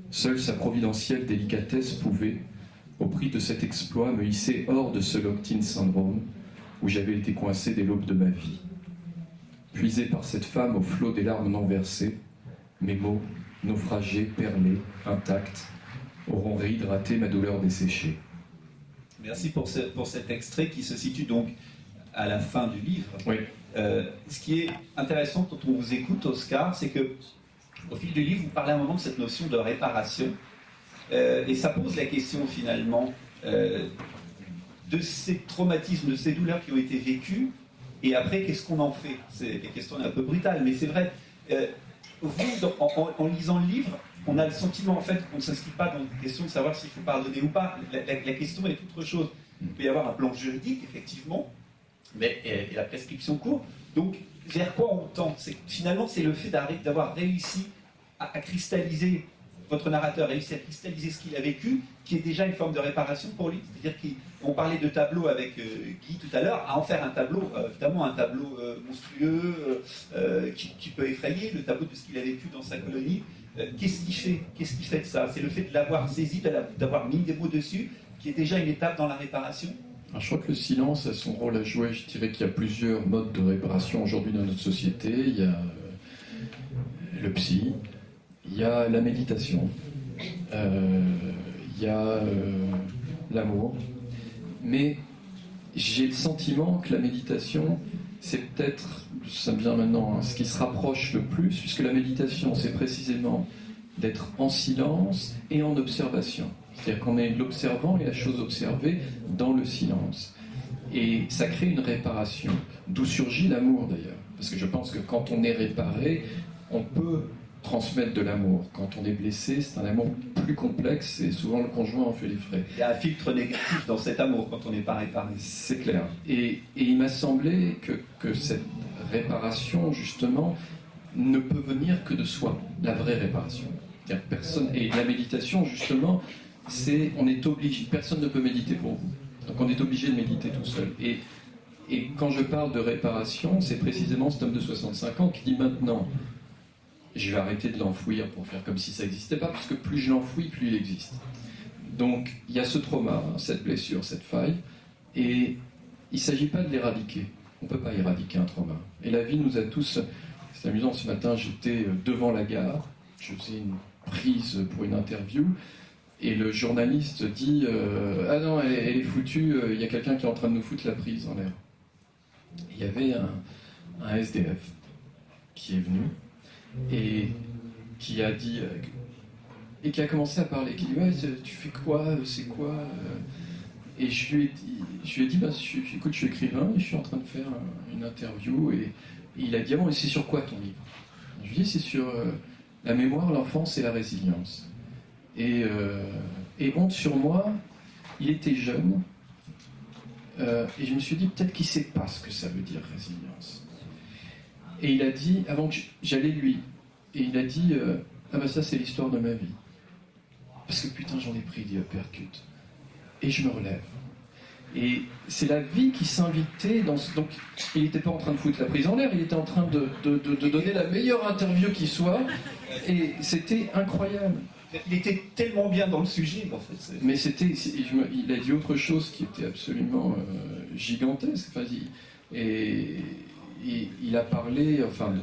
Seule sa providentielle délicatesse pouvait, au prix de cet exploit, me hisser hors de ce locked-in syndrome, où j'avais été coincé dès l'aube de ma vie. Puisé par cette femme au flot des larmes non versées, mes mots, naufragés, perlés, intacts, auront réhydraté ma douleur desséchée. Merci pour cet extrait qui se situe donc à la fin du livre. Oui. Ce qui est intéressant quand on vous écoute, Oscar, c'est que au fil du livre, vous parlez à un moment de cette notion de réparation. Et ça pose la question finalement de ces traumatismes, de ces douleurs qui ont été vécues, et après, qu'est-ce qu'on en fait? La question est un peu brutale, mais c'est vrai. vous, en lisant le livre, on a le sentiment en fait qu'on ne s'inscrit pas dans une question de savoir s'il faut pardonner ou pas. La question est autre chose. Il peut y avoir un plan juridique, effectivement, mais et la prescription court. Donc, vers quoi on tend? Finalement, c'est le fait d'avoir réussi à cristalliser, votre narrateur a réussi à cristalliser ce qu'il a vécu, qui est déjà une forme de réparation pour lui. C'est-à-dire qu'on parlait de tableau avec Guy tout à l'heure, à en faire un tableau, évidemment un tableau monstrueux, qui peut effrayer, le tableau de ce qu'il a vécu dans sa colonie. Qu'est-ce qui fait de ça? C'est le fait de l'avoir saisi, d'avoir mis des mots dessus, qui est déjà une étape dans la réparation. Alors, je crois que le silence a son rôle à jouer. Je dirais qu'il y a plusieurs modes de réparation aujourd'hui dans notre société. Il y a le psy, il y a la méditation, il y a l'amour. Mais j'ai le sentiment que la méditation, c'est peut-être, ça me vient maintenant, ce qui se rapproche le plus, puisque la méditation, c'est précisément d'être en silence et en observation. C'est-à-dire qu'on est l'observant et la chose observée dans le silence. Et ça crée une réparation, d'où surgit l'amour d'ailleurs. Parce que je pense que quand on est réparé, on peut transmettre de l'amour. Quand on est blessé, c'est un amour plus complexe et souvent le conjoint en fait les frais. Il y a un filtre négatif dans cet amour quand on n'est pas réparé. C'est clair. Et il m'a semblé que cette réparation, justement, ne peut venir que de soi, la vraie réparation. C'est-à-dire personne, et la méditation, justement, on est obligé, personne ne peut méditer pour vous. Donc on est obligé de méditer tout seul. Et quand je parle de réparation, c'est précisément cet homme de 65 ans qui dit maintenant, je vais arrêter de l'enfouir pour faire comme si ça n'existait pas, parce que plus je l'enfouis, plus il existe. Donc il y a ce trauma, cette blessure, cette faille, et il ne s'agit pas de l'éradiquer. On ne peut pas éradiquer un trauma. Et la vie nous a tous... C'est amusant, ce matin j'étais devant la gare, je faisais une prise pour une interview, et le journaliste dit ah non, elle est foutue, il y a quelqu'un qui est en train de nous foutre la prise en l'air. Il y avait un SDF qui est venu et qui a dit et qui a commencé à parler, qui dit ouais, tu fais quoi, c'est quoi et je lui ai dit bah, écoute, je suis écrivain et je suis en train de faire une interview et il a dit ah bon, et c'est sur quoi ton livre? Je lui ai dit c'est sur la mémoire, l'enfance et la résilience. Et honte sur moi, il était jeune, et je me suis dit peut-être qu'il ne sait pas ce que ça veut dire résilience. Et il a dit, avant que j'allais lui, et il a dit ah ben ça c'est l'histoire de ma vie. Parce que putain j'en ai pris des uppercuts. Et je me relève. Et c'est la vie qui s'invitait dans ce... Donc il n'était pas en train de foutre la prise en l'air, il était en train de donner la meilleure interview qui soit, et c'était incroyable. Il était tellement bien dans le sujet, en fait. Mais il a dit autre chose qui était absolument gigantesque. Enfin, il a parlé, enfin,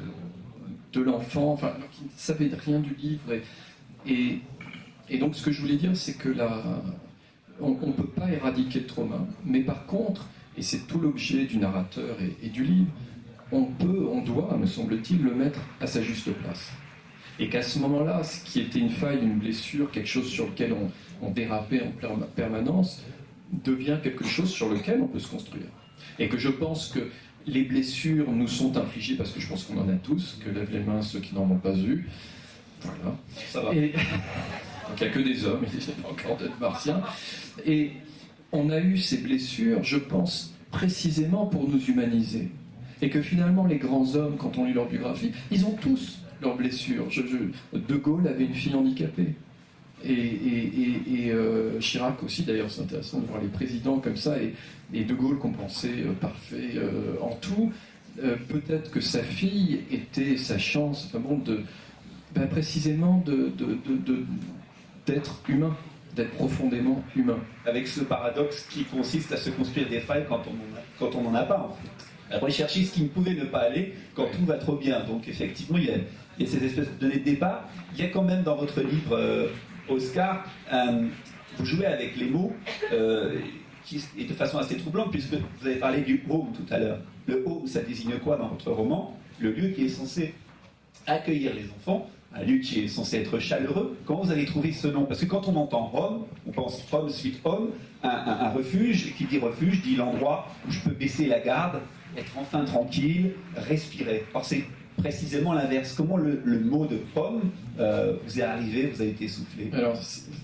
de l'enfant, enfin, qui ne savait rien du livre. Et donc, ce que je voulais dire, c'est que on ne peut pas éradiquer le trauma, mais par contre, et c'est tout l'objet du narrateur et du livre, on doit, me semble-t-il, le mettre à sa juste place. Et qu'à ce moment-là, ce qui était une faille, une blessure, quelque chose sur lequel on dérapait en permanence, devient quelque chose sur lequel on peut se construire. Et que je pense que les blessures nous sont infligées, parce que je pense qu'on en a tous, que lèvent les mains ceux qui n'en ont pas eu. Voilà. Ça va. Donc il n'y a que des hommes, il n'y a pas encore d'autres martiens. Et on a eu ces blessures, je pense, précisément pour nous humaniser. Et que finalement, les grands hommes, quand on lit leur biographie, ils ont tous leurs blessures. De Gaulle avait une fille handicapée. Et Chirac aussi, d'ailleurs, c'est intéressant de voir les présidents comme ça, et De Gaulle qu'on pensait parfait en tout. Peut-être que sa fille était sa chance, vraiment, précisément d'être humain, d'être profondément humain. Avec ce paradoxe qui consiste à se construire des failles quand on n'en a pas, en fait. À rechercher ce qui ne pouvait ne pas aller quand tout va trop bien. Donc effectivement, il y a ces espèces de données de départ. Il y a quand même dans votre livre, Oscar, vous jouez avec les mots, et de façon assez troublante, puisque vous avez parlé du home tout à l'heure. Le home, ça désigne quoi dans votre roman? Le lieu qui est censé accueillir les enfants, un lieu qui est censé être chaleureux. Comment vous avez trouvé ce nom? Parce que quand on entend Home, on pense Home, sweet home, un refuge, et qui dit refuge dit l'endroit où je peux baisser la garde, être enfin tranquille, respirer. Or c'est précisément l'inverse. Comment le mot de homme vous est arrivé, vous a été soufflé? Alors,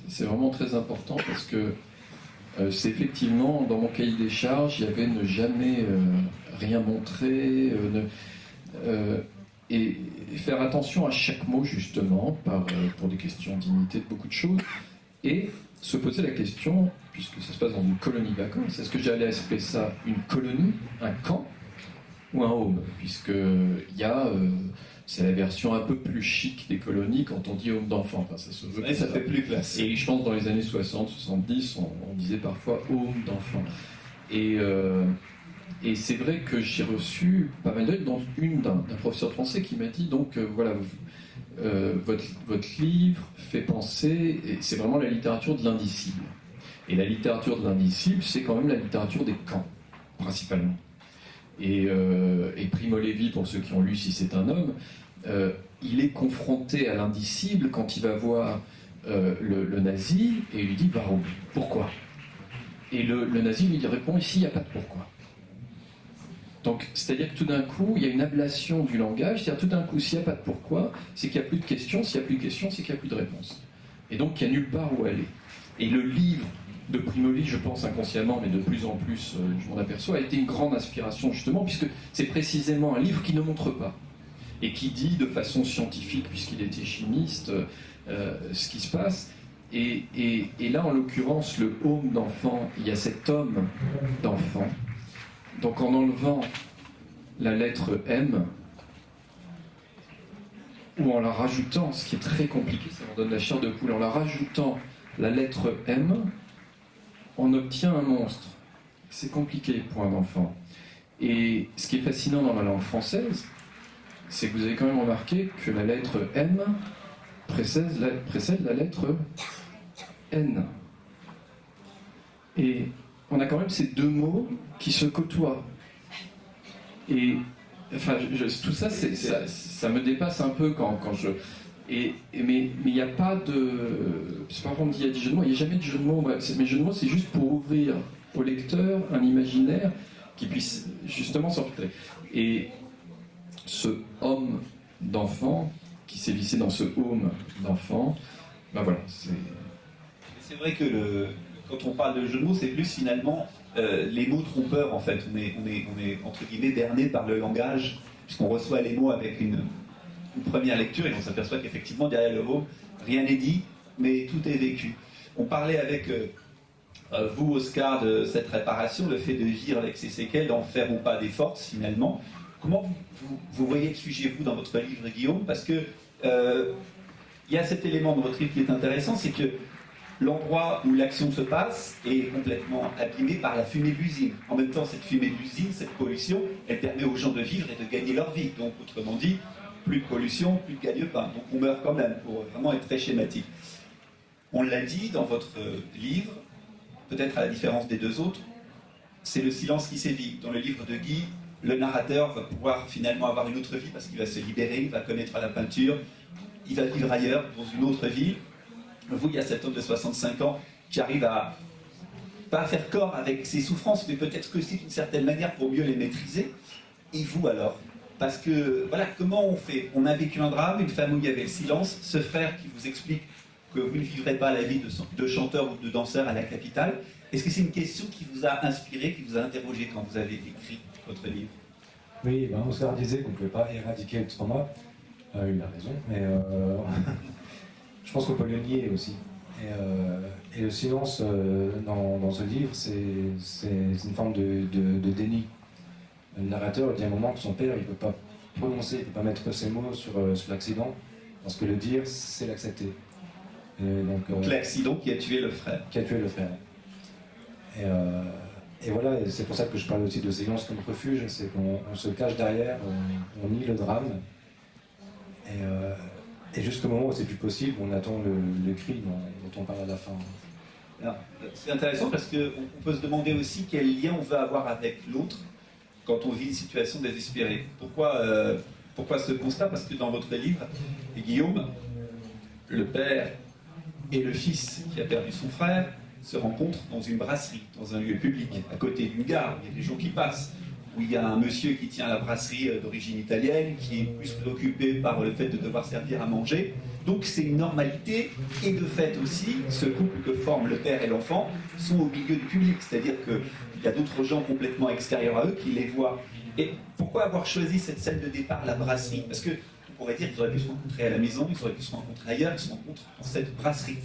c'est vraiment très important parce que c'est effectivement, dans mon cahier des charges, il y avait ne jamais rien montrer, et faire attention à chaque mot, justement, pour des questions de dignité, de beaucoup de choses, et se poser la question, puisque ça se passe dans une colonie de vacances, est-ce que j'allais appeler ça une colonie, un camp, ou un home, puisque c'est la version un peu plus chic des colonies quand on dit home d'enfant. Enfin, ça se veut. Et ça fait plus classe. Et je pense dans les années 60, 70, on disait parfois home d'enfant. Et c'est vrai que j'ai reçu pas mal d'œil, dont une d'un professeur de français qui m'a dit donc voilà, votre livre fait penser, et c'est vraiment la littérature de l'indicible. Et la littérature de l'indicible, c'est quand même la littérature des camps, principalement. Et Primo Levi, pour ceux qui ont lu Si c'est un homme, il est confronté à l'indicible quand il va voir le nazi et il lui dit warum, pourquoi? Et le nazi lui répond ici il n'y a pas de pourquoi. Donc c'est-à-dire que tout d'un coup il y a une ablation du langage, c'est-à-dire tout d'un coup s'il n'y a pas de pourquoi, c'est qu'il n'y a plus de questions, s'il n'y a plus de questions, c'est qu'il n'y a plus de réponse. Et donc il n'y a nulle part où aller. Et le livre de Primo Levi, je pense inconsciemment, mais de plus en plus je m'en aperçois, a été une grande inspiration justement, puisque c'est précisément un livre qui ne montre pas, et qui dit de façon scientifique, puisqu'il était chimiste, ce qui se passe. Et là, en l'occurrence, le home d'enfant, il y a cet homme d'enfant. Donc en enlevant la lettre M, ou en la rajoutant, ce qui est très compliqué, ça m'en donne la chair de poule, en la rajoutant la lettre M, on obtient un monstre. C'est compliqué pour un enfant. Et ce qui est fascinant dans la langue française, c'est que vous avez quand même remarqué que la lettre M précède la lettre N. Et on a quand même ces deux mots qui se côtoient. Et enfin, tout ça, ça me dépasse un peu quand je... mais il n'y a pas de... C'est pas vraiment dit, il y a des jeux de mots, il n'y a jamais de jeu de mots. Mes jeux de mots, c'est juste pour ouvrir au lecteur un imaginaire qui puisse justement sortir. Et ce homme d'enfant qui s'est vissé dans ce home d'enfant, ben voilà. C'est vrai que quand on parle de jeu de mots, c'est plus finalement les mots trompeurs en fait. On est entre guillemets berné par le langage, puisqu'on reçoit les mots avec une première lecture et on s'aperçoit qu'effectivement derrière le mot, rien n'est dit, mais tout est vécu. On parlait avec vous, Oscar, de cette réparation, le fait de vivre avec ces séquelles, d'en faire ou pas des forces finalement. Comment vous voyez le sujet, vous, dans votre livre, Guillaume? Parce que il y a cet élément dans votre livre qui est intéressant, c'est que l'endroit où l'action se passe est complètement abîmé par la fumée de l'usine. En même temps, cette fumée de l'usine, cette pollution, elle permet aux gens de vivre et de gagner leur vie. Donc, autrement dit, plus de pollution, plus de gagne-pain. Donc, on meurt quand même, pour vraiment être très schématique. On l'a dit dans votre livre, peut-être à la différence des deux autres, c'est le silence qui sévit. Dans le livre de Guy, le narrateur va pouvoir finalement avoir une autre vie parce qu'il va se libérer, il va connaître la peinture, il va vivre ailleurs, dans une autre ville. Vous, il y a cet homme de 65 ans qui arrive à pas faire corps avec ses souffrances, mais peut-être aussi d'une certaine manière pour mieux les maîtriser. Et vous alors? Parce que, voilà, comment on fait? On a vécu un drame, une femme où il y avait le silence, ce frère qui vous explique que vous ne vivrez pas la vie de chanteur ou de danseur à la capitale. Est-ce que c'est une question qui vous a inspiré, qui vous a interrogé quand vous avez écrit votre livre? Oui, ben Oscar disait qu'on ne pouvait pas éradiquer le trauma. Il a raison, mais je pense qu'on peut le nier aussi. Et le silence dans ce livre, c'est une forme de déni. Le narrateur dit à un moment que son père, il ne peut pas prononcer, il ne peut pas mettre ses mots sur l'accident, parce que le dire, c'est l'accepter. Donc l'accident qui a tué le frère. Qui a tué le frère. Et voilà, et c'est pour ça que je parle aussi de silence comme refuge, c'est qu'on se cache derrière, on nie le drame. Et jusqu'au moment où c'est plus possible, on attend le cri dont on parle à la fin. C'est intéressant parce qu'on peut se demander aussi quel lien on veut avoir avec l'autre quand on vit une situation désespérée. Pourquoi ce constat? Parce que dans votre livre, Guillaume, le père et le fils qui a perdu son frère se rencontrent dans une brasserie, dans un lieu public, à côté d'une gare, il y a des gens qui passent. où il y a un monsieur qui tient la brasserie d'origine italienne, qui est plus préoccupé par le fait de devoir servir à manger. Donc c'est une normalité, et de fait aussi, ce couple que forment le père et l'enfant sont au milieu du public, c'est-à-dire qu'il y a d'autres gens complètement extérieurs à eux qui les voient. Et pourquoi avoir choisi cette scène de départ, la brasserie? Parce que on pourrait dire qu'ils auraient pu se rencontrer à la maison, ils auraient pu se rencontrer ailleurs, ils se rencontrent dans cette brasserie.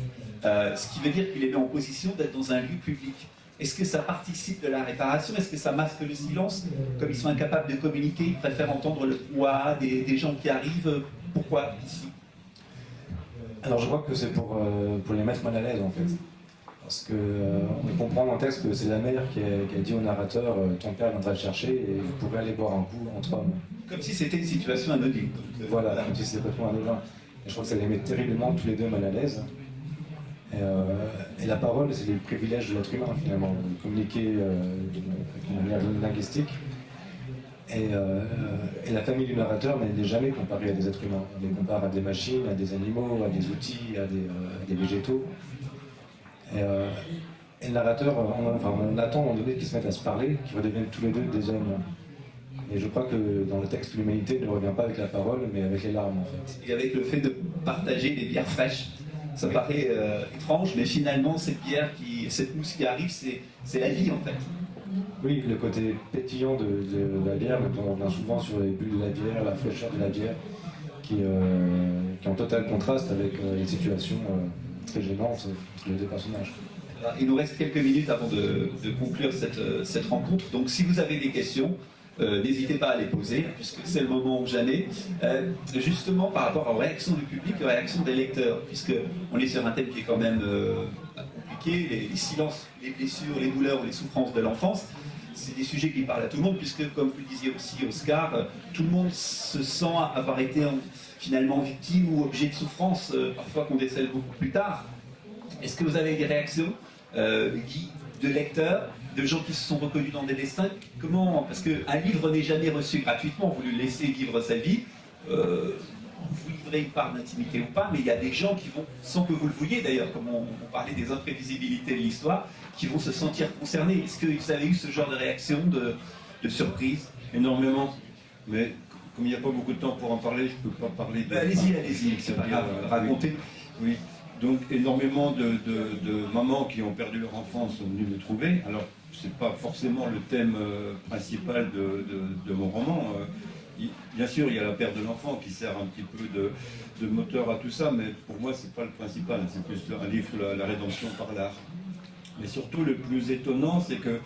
Ce qui veut dire qu'il les met en position d'être dans un lieu public. Est-ce que ça participe de la réparation? Est-ce que ça masque le silence? Comme ils sont incapables de communiquer, ils préfèrent entendre le brouhaha des gens qui arrivent. Pourquoi ici? Alors je crois que c'est pour les mettre mal à l'aise en fait. Parce que on comprend dans le texte que c'est la mère qui a dit au narrateur ton père viendra te chercher et vous pourrez aller boire un coup entre hommes. Comme si c'était une situation anodine. Voilà, comme si c'était complètement anodin. Et je crois que ça les met terriblement tous les deux mal à l'aise. Et la parole, c'est le privilège de l'être humain finalement, de communiquer d'une manière linguistique. Et la famille du narrateur n'est jamais comparée à des êtres humains. On les compare à des machines, à des animaux, à des outils, à des végétaux. Et le narrateur, on attend à un moment donné qu'ils se mettent à se parler, qu'ils redeviennent tous les deux des hommes. Et je crois que dans le texte, l'humanité ne revient pas avec la parole, mais avec les larmes en fait. Et avec le fait de partager des bières fraîches. Ça paraît étrange, mais finalement, cette mousse qui arrive, c'est la vie en fait. Oui, le côté pétillant de la bière, dont on revient souvent sur les bulles de la bière, la fraîcheur de la bière, qui est en total contraste avec les situations très gênantes entre les deux personnages. Il nous reste quelques minutes avant de conclure cette rencontre. Donc si vous avez des questions, n'hésitez pas à les poser, puisque c'est le moment ou jamais. Justement par rapport aux réactions du public, aux réactions des lecteurs, puisqu'on est sur un thème qui est quand même compliqué, les silences, les blessures, les douleurs ou les souffrances de l'enfance. C'est des sujets qui parlent à tout le monde, puisque, comme vous le disiez aussi, Oscar, tout le monde se sent avoir été finalement victime ou objet de souffrance, parfois qu'on décèle beaucoup plus tard. Est-ce que vous avez des réactions, Guy, de lecteurs, de gens qui se sont reconnus dans des destins? Comment? Parce qu'un livre n'est jamais reçu gratuitement, vous lui laissez vivre sa vie, vous livrez une part d'intimité ou pas, mais il y a des gens qui vont, sans que vous le vouliez d'ailleurs, comme on parlait des imprévisibilités de l'histoire, qui vont se sentir concernés. Est-ce que vous avez eu ce genre de réaction, de surprise? Énormément, mais comme il n'y a pas beaucoup de temps pour en parler, je ne peux pas parler de... Allez-y, c'est pas grave, racontez. Oui, donc énormément de mamans qui ont perdu leur enfant sont venues me trouver. Alors, ce n'est pas forcément le thème principal de mon roman. Bien sûr, il y a la perte de l'enfant qui sert un petit peu de moteur à tout ça, mais pour moi, ce n'est pas le principal. C'est plus un livre sur la rédemption par l'art. Mais surtout, le plus étonnant, c'est que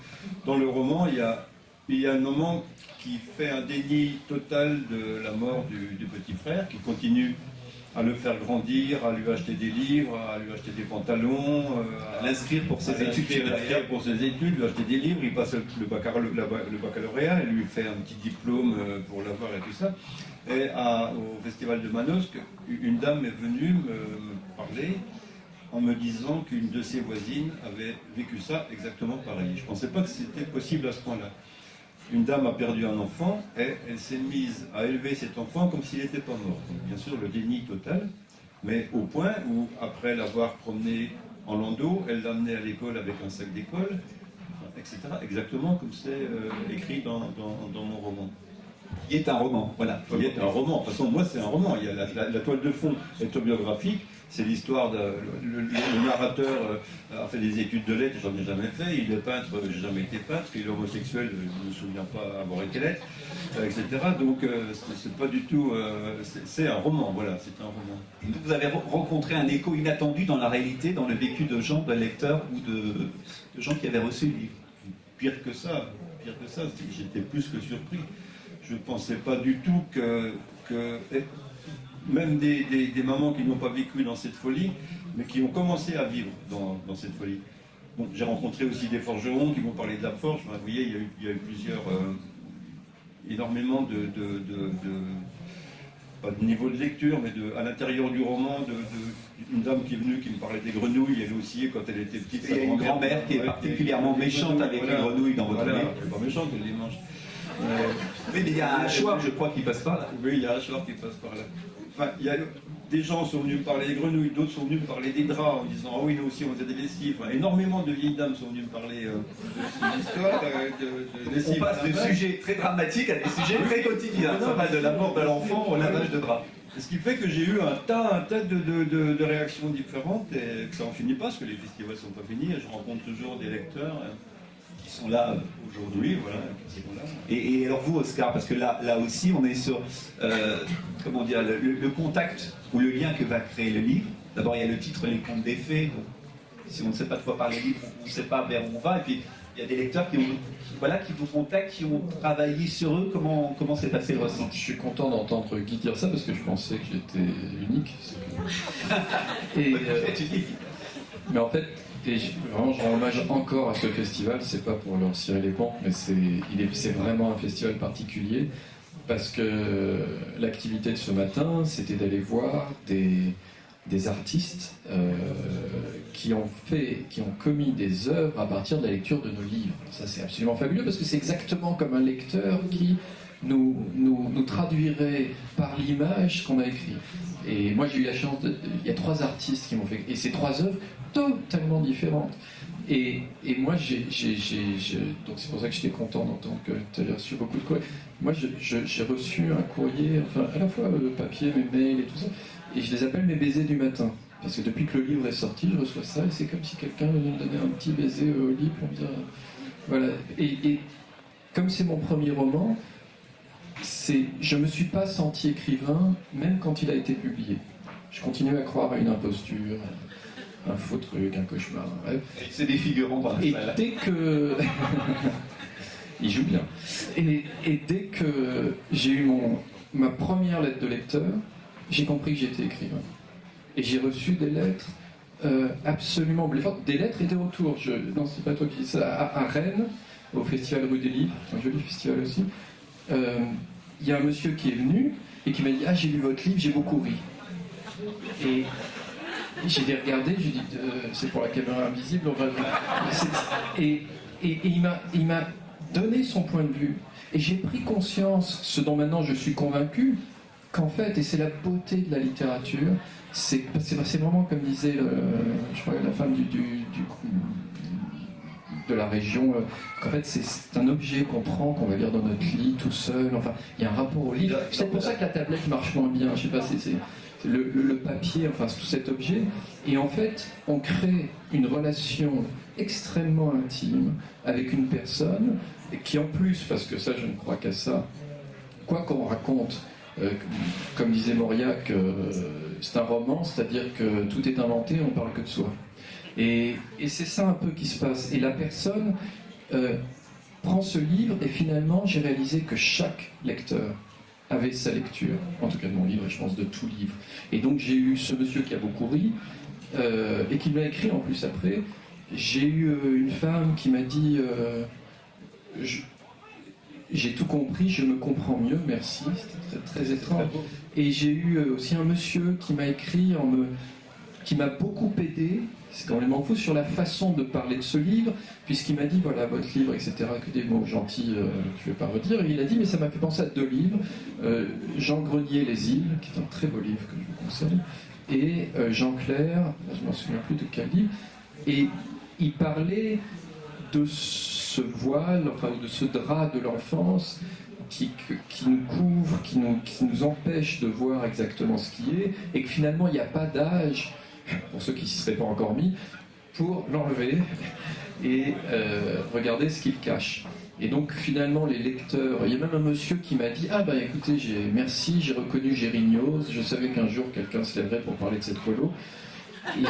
dans le roman, il y a un moment qui fait un déni total de la mort du petit frère, qui continue à le faire grandir, à lui acheter des livres, à lui acheter des pantalons, à l'inscrire pour ses études, lui acheter des livres, il passe le baccalauréat, il lui fait un petit diplôme pour l'avoir et tout ça. Et au festival de Manosque, une dame est venue me parler en me disant qu'une de ses voisines avait vécu ça exactement pareil. Je ne pensais pas que c'était possible à ce point-là. Une dame a perdu un enfant et elle s'est mise à élever cet enfant comme s'il n'était pas mort. Donc, bien sûr, le déni total, mais au point où, après l'avoir promené en landau, elle l'a amené à l'école avec un sac d'école, etc. Exactement comme c'est écrit dans mon roman. Qui est un roman, voilà. Qui est un roman. De toute façon, moi, c'est un roman. Il y a la toile de fond est autobiographique. C'est l'histoire le narrateur a fait des études de lettres, j'en ai jamais fait. Il est peintre, j'ai jamais été peintre. Il est homosexuel, je ne me souviens pas avoir été lettre, etc. Donc c'est pas du tout. C'est un roman, voilà, c'est un roman. Et vous avez rencontré un écho inattendu dans la réalité, dans le vécu de gens, de lecteurs ou de gens qui avaient reçu le livre. Pire que ça, j'étais plus que surpris. Je ne pensais pas du tout que même des mamans qui n'ont pas vécu dans cette folie, mais qui ont commencé à vivre dans cette folie. Bon, j'ai rencontré aussi des forgerons qui m'ont parlé de la forge. Enfin, vous voyez, il y a eu plusieurs, énormément pas de niveau de lecture, mais à l'intérieur du roman, une dame qui est venue, qui me parlait des grenouilles, elle aussi, quand elle était petite. Il y a une grand-mère qui est particulièrement méchante avec les grenouilles dans votre livre. Elle n'est pas méchante, elle les mange. Oui, mais il y a un choix, je crois, qui passe par là. Oui, il y a un choix qui passe par là. Enfin, des gens sont venus me parler des grenouilles, d'autres sont venus me parler des draps en disant ah oui, nous aussi on faisait des lessives. Enfin, énormément de vieilles dames sont venues me parler de cette histoire de lessive. On passe de sujets très dramatiques à des sujets très quotidiens. Ça va de la mort de l'enfant au lavage de draps. Ce qui fait que j'ai eu un tas de réactions différentes et que ça n'en finit pas, parce que les festivals ne sont pas finis. Et je rencontre toujours des lecteurs Qui sont là aujourd'hui, voilà, qui sont là. Et alors vous, Oscar, parce que là aussi, on est sur comment dire, le contact ou le lien que va créer le livre. D'abord, il y a le titre Les Contes des Fées. Donc, si on ne sait pas de quoi parler livre, on ne sait pas vers où on va. Et puis, il y a des lecteurs qui vous contactent, qui ont travaillé sur eux. Comment s'est passé le ressenti? Je suis content d'entendre Guy dire ça parce que je pensais que j'étais unique. Et, mais en fait, vraiment, je rends hommage encore à ce festival. C'est pas pour leur cirer les pompes, mais c'est vraiment un festival particulier parce que l'activité de ce matin, c'était d'aller voir des artistes qui ont commis des œuvres à partir de la lecture de nos livres. Ça, c'est absolument fabuleux parce que c'est exactement comme un lecteur qui nous traduirait par l'image qu'on a écrit. Et moi, j'ai eu la chance il y a 3 artistes qui m'ont fait... Et c'est 3 œuvres totalement différentes. Et moi, donc c'est pour ça que j'étais content d'entendre que tu avais reçu beaucoup de courriers. Moi, j'ai reçu un courrier, enfin, à la fois le papier, mes mails et tout ça, et je les appelle mes baisers du matin. Parce que depuis que le livre est sorti, je reçois ça, et c'est comme si quelqu'un venait me donner un petit baiser au lit pour me dire... Voilà. Et comme c'est mon premier roman, je ne me suis pas senti écrivain, même quand il a été publié. Je continue à croire à une imposture, un faux truc, un cauchemar, un rêve. C'est des figurants dans la salle. Et dès que... Il joue bien. Et dès que j'ai eu ma première lettre de lecteur, j'ai compris que j'étais écrivain. Et j'ai reçu des lettres absolument bluffantes, des lettres et des retours. Non, c'est pas toi qui dis ça. À Rennes, au Festival Rue des Livres, un joli festival aussi, il y a un monsieur qui est venu et qui m'a dit « Ah, j'ai lu votre livre, j'ai beaucoup ri. » Et j'ai regardé, j'ai dit c'est pour la caméra invisible. Et il m'a donné son point de vue. Et j'ai pris conscience, ce dont maintenant je suis convaincu, qu'en fait, et c'est la beauté de la littérature, c'est vraiment comme disait je crois, la femme de la région, qu'en fait c'est un objet qu'on prend, qu'on va lire dans notre lit tout seul. Enfin, il y a un rapport au livre. C'est pour ça que la tablette marche moins bien. Je sais pas, c'est le papier, enfin tout cet objet. Et en fait, on crée une relation extrêmement intime avec une personne qui, en plus, parce que ça, je ne crois qu'à ça, quoi qu'on raconte, comme disait Mauriac, c'est un roman, c'est-à-dire que tout est inventé, on parle que de soi. Et c'est ça un peu qui se passe. Et la personne prend ce livre, et finalement, j'ai réalisé que chaque lecteur avait sa lecture, en tout cas de mon livre, et je pense de tout livre. Et donc j'ai eu ce monsieur qui a beaucoup ri, et qui me l'a écrit en plus après. J'ai eu une femme qui m'a dit j'ai tout compris, je me comprends mieux, merci. C'était très, très étrange. Et j'ai eu aussi un monsieur qui m'a écrit, qui m'a beaucoup aidé, c'est complètement fou, sur la façon de parler de ce livre, puisqu'il m'a dit, voilà, votre livre, etc., que des mots gentils que je ne vais pas redire. Et il a dit, mais ça m'a fait penser à 2 livres, Jean Grenier, Les Îles, qui est un très beau livre que je vous conseille, et Jean Clair, je ne m'en souviens plus de quel livre, et il parlait de ce voile, enfin de ce drap de l'enfance qui nous couvre, qui nous empêche de voir exactement ce qui est, et que finalement il n'y a pas d'âge, pour ceux qui ne s'y seraient pas encore mis, pour l'enlever et regarder ce qu'il cache. Et donc finalement les lecteurs, il y a même un monsieur qui m'a dit « Ah bah écoutez, merci, j'ai reconnu Gérignos, je savais qu'un jour quelqu'un se lèverait pour parler de cette colo. » Et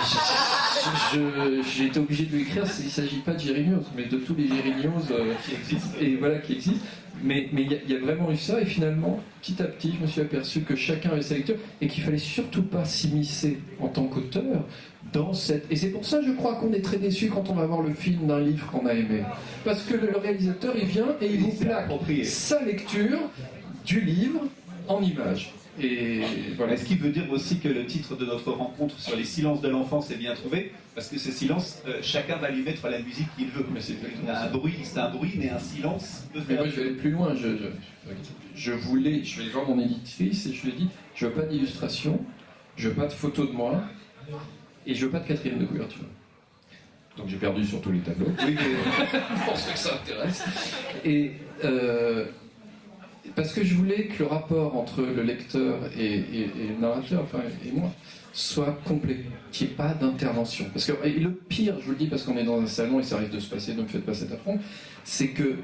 j'ai été obligé de lui écrire, il ne s'agit pas de Gérignos, mais de tous les Gérignos qui existent. Et voilà, qui existent. Mais il y a vraiment eu ça, et finalement, petit à petit, je me suis aperçu que chacun avait sa lecture, et qu'il ne fallait surtout pas s'immiscer en tant qu'auteur dans cette... Et c'est pour ça, je crois, qu'on est très déçu quand on va voir le film d'un livre qu'on a aimé. Parce que le réalisateur, il vient et il vous plaque sa lecture du livre en images. Et voilà. Ce qui veut dire aussi que le titre de notre rencontre sur les silences de l'enfance est bien trouvé, parce que ce silence, chacun va lui mettre la musique qu'il veut. Mais c'est un bruit, mais un silence peut mais faire... moi, je vais aller plus loin. Je vais aller voir mon éditrice et je lui ai dit, je veux pas d'illustration, je veux pas de photo de moi, et je veux pas de 4e de couverture. Donc j'ai perdu sur tous les tableaux, Oui, mais pour ceux que ça intéresse. Et parce que je voulais que le rapport entre le lecteur et le narrateur, enfin, et moi, soit complet, qu'il n'y ait pas d'intervention. Parce que, et le pire, je vous le dis parce qu'on est dans un salon et ça risque de se passer, ne me faites pas cet affront, c'est que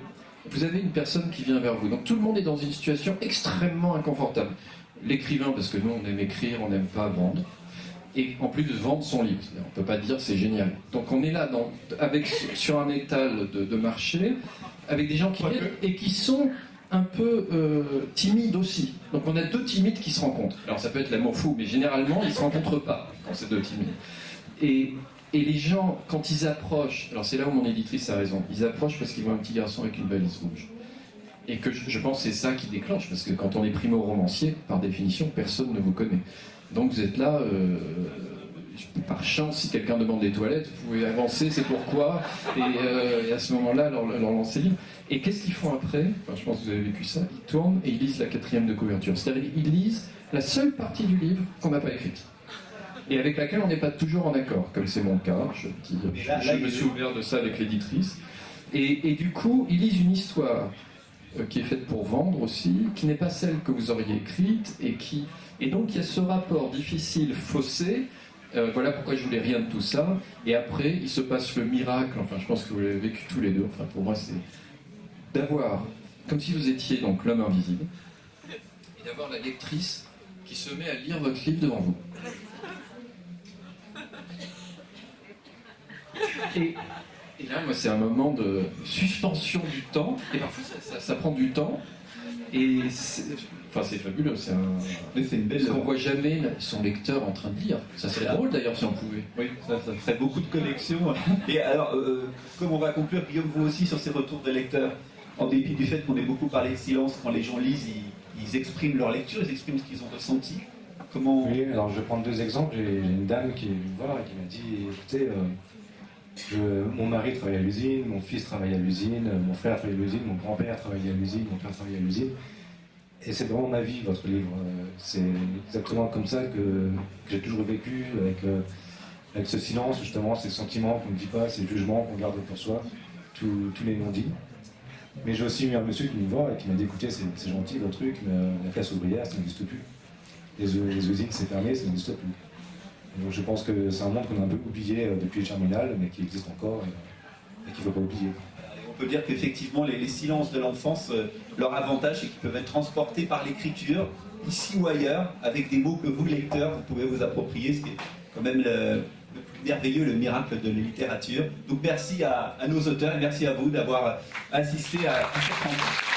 vous avez une personne qui vient vers vous. Donc tout le monde est dans une situation extrêmement inconfortable. L'écrivain, parce que nous on aime écrire, on n'aime pas vendre. Et en plus de vendre son livre, on ne peut pas dire c'est génial. Donc on est là sur un étal de marché, avec des gens qui viennent et qui sont un peu timides aussi. Donc on a 2 timides qui se rencontrent. Alors ça peut être l'amour fou, mais généralement ils ne se rencontrent pas quand c'est 2 timides. Et les gens, quand ils approchent, alors c'est là où mon éditrice a raison, ils approchent parce qu'ils voient un petit garçon avec une valise rouge. Et que je pense que c'est ça qui déclenche, parce que quand on est primo-romancier, par définition, personne ne vous connaît. Donc vous êtes là, par chance, si quelqu'un demande des toilettes, vous pouvez avancer, c'est pourquoi, et à ce moment-là, leur lancer le livre. Et qu'est-ce qu'ils font après? Enfin, je pense que vous avez vécu ça, ils tournent et ils lisent la 4e de couverture. C'est-à-dire ils lisent la seule partie du livre qu'on n'a pas écrite. Et avec laquelle on n'est pas toujours en accord, comme c'est mon cas, je me suis ouvert de ça avec l'éditrice. Et du coup, ils lisent une histoire qui est faite pour vendre aussi, qui n'est pas celle que vous auriez écrite, et donc il y a ce rapport difficile, faussé, voilà pourquoi je voulais rien de tout ça, et après il se passe le miracle, enfin je pense que vous l'avez vécu tous les deux, enfin pour moi c'est d'avoir, comme si vous étiez donc l'homme invisible, et d'avoir la lectrice qui se met à lire votre livre devant vous. Et là, moi, c'est un moment de suspension du temps, et parfois ça prend du temps, et c'est fabuleux. c'est une belle. Parce qu'on voit jamais son lecteur en train de lire. Ça serait drôle d'ailleurs si on pouvait. Oui, ça ferait beaucoup de connexions. Et alors, comme on va conclure, Guillaume, vous aussi sur ces retours de lecteurs, en dépit du fait qu'on ait beaucoup parlé de silence, quand les gens lisent, ils expriment leur lecture, ils expriment ce qu'ils ont ressenti. Comment... Oui, alors je vais prendre 2 exemples. J'ai une dame qui est venue me voir et qui m'a dit, écoutez, mon mari travaille à l'usine, mon fils travaille à l'usine, mon frère travaille à l'usine, mon grand-père travaille à l'usine, mon père travaille à l'usine. Et c'est vraiment ma vie, votre livre. C'est exactement comme ça que j'ai toujours vécu, avec ce silence, justement, ces sentiments qu'on ne dit pas, ces jugements qu'on garde pour soi, tous les non-dits. Mais j'ai aussi eu un monsieur qui me voit et qui m'a dit, écoutez, c'est gentil votre truc, mais la classe ouvrière, ça n'existe plus. Les usines, c'est fermé, ça n'existe plus. Donc je pense que c'est un monde qu'on a un peu oublié depuis le Germinal, mais qui existe encore et qu'il ne faut pas oublier. On peut dire qu'effectivement, les silences de l'enfance, leur avantage, c'est qu'ils peuvent être transportés par l'écriture, ici ou ailleurs, avec des mots que vous, lecteurs, vous pouvez vous approprier, ce qui est quand même le plus merveilleux, le miracle de la littérature. Donc merci à nos auteurs et merci à vous d'avoir assisté à cette rencontre.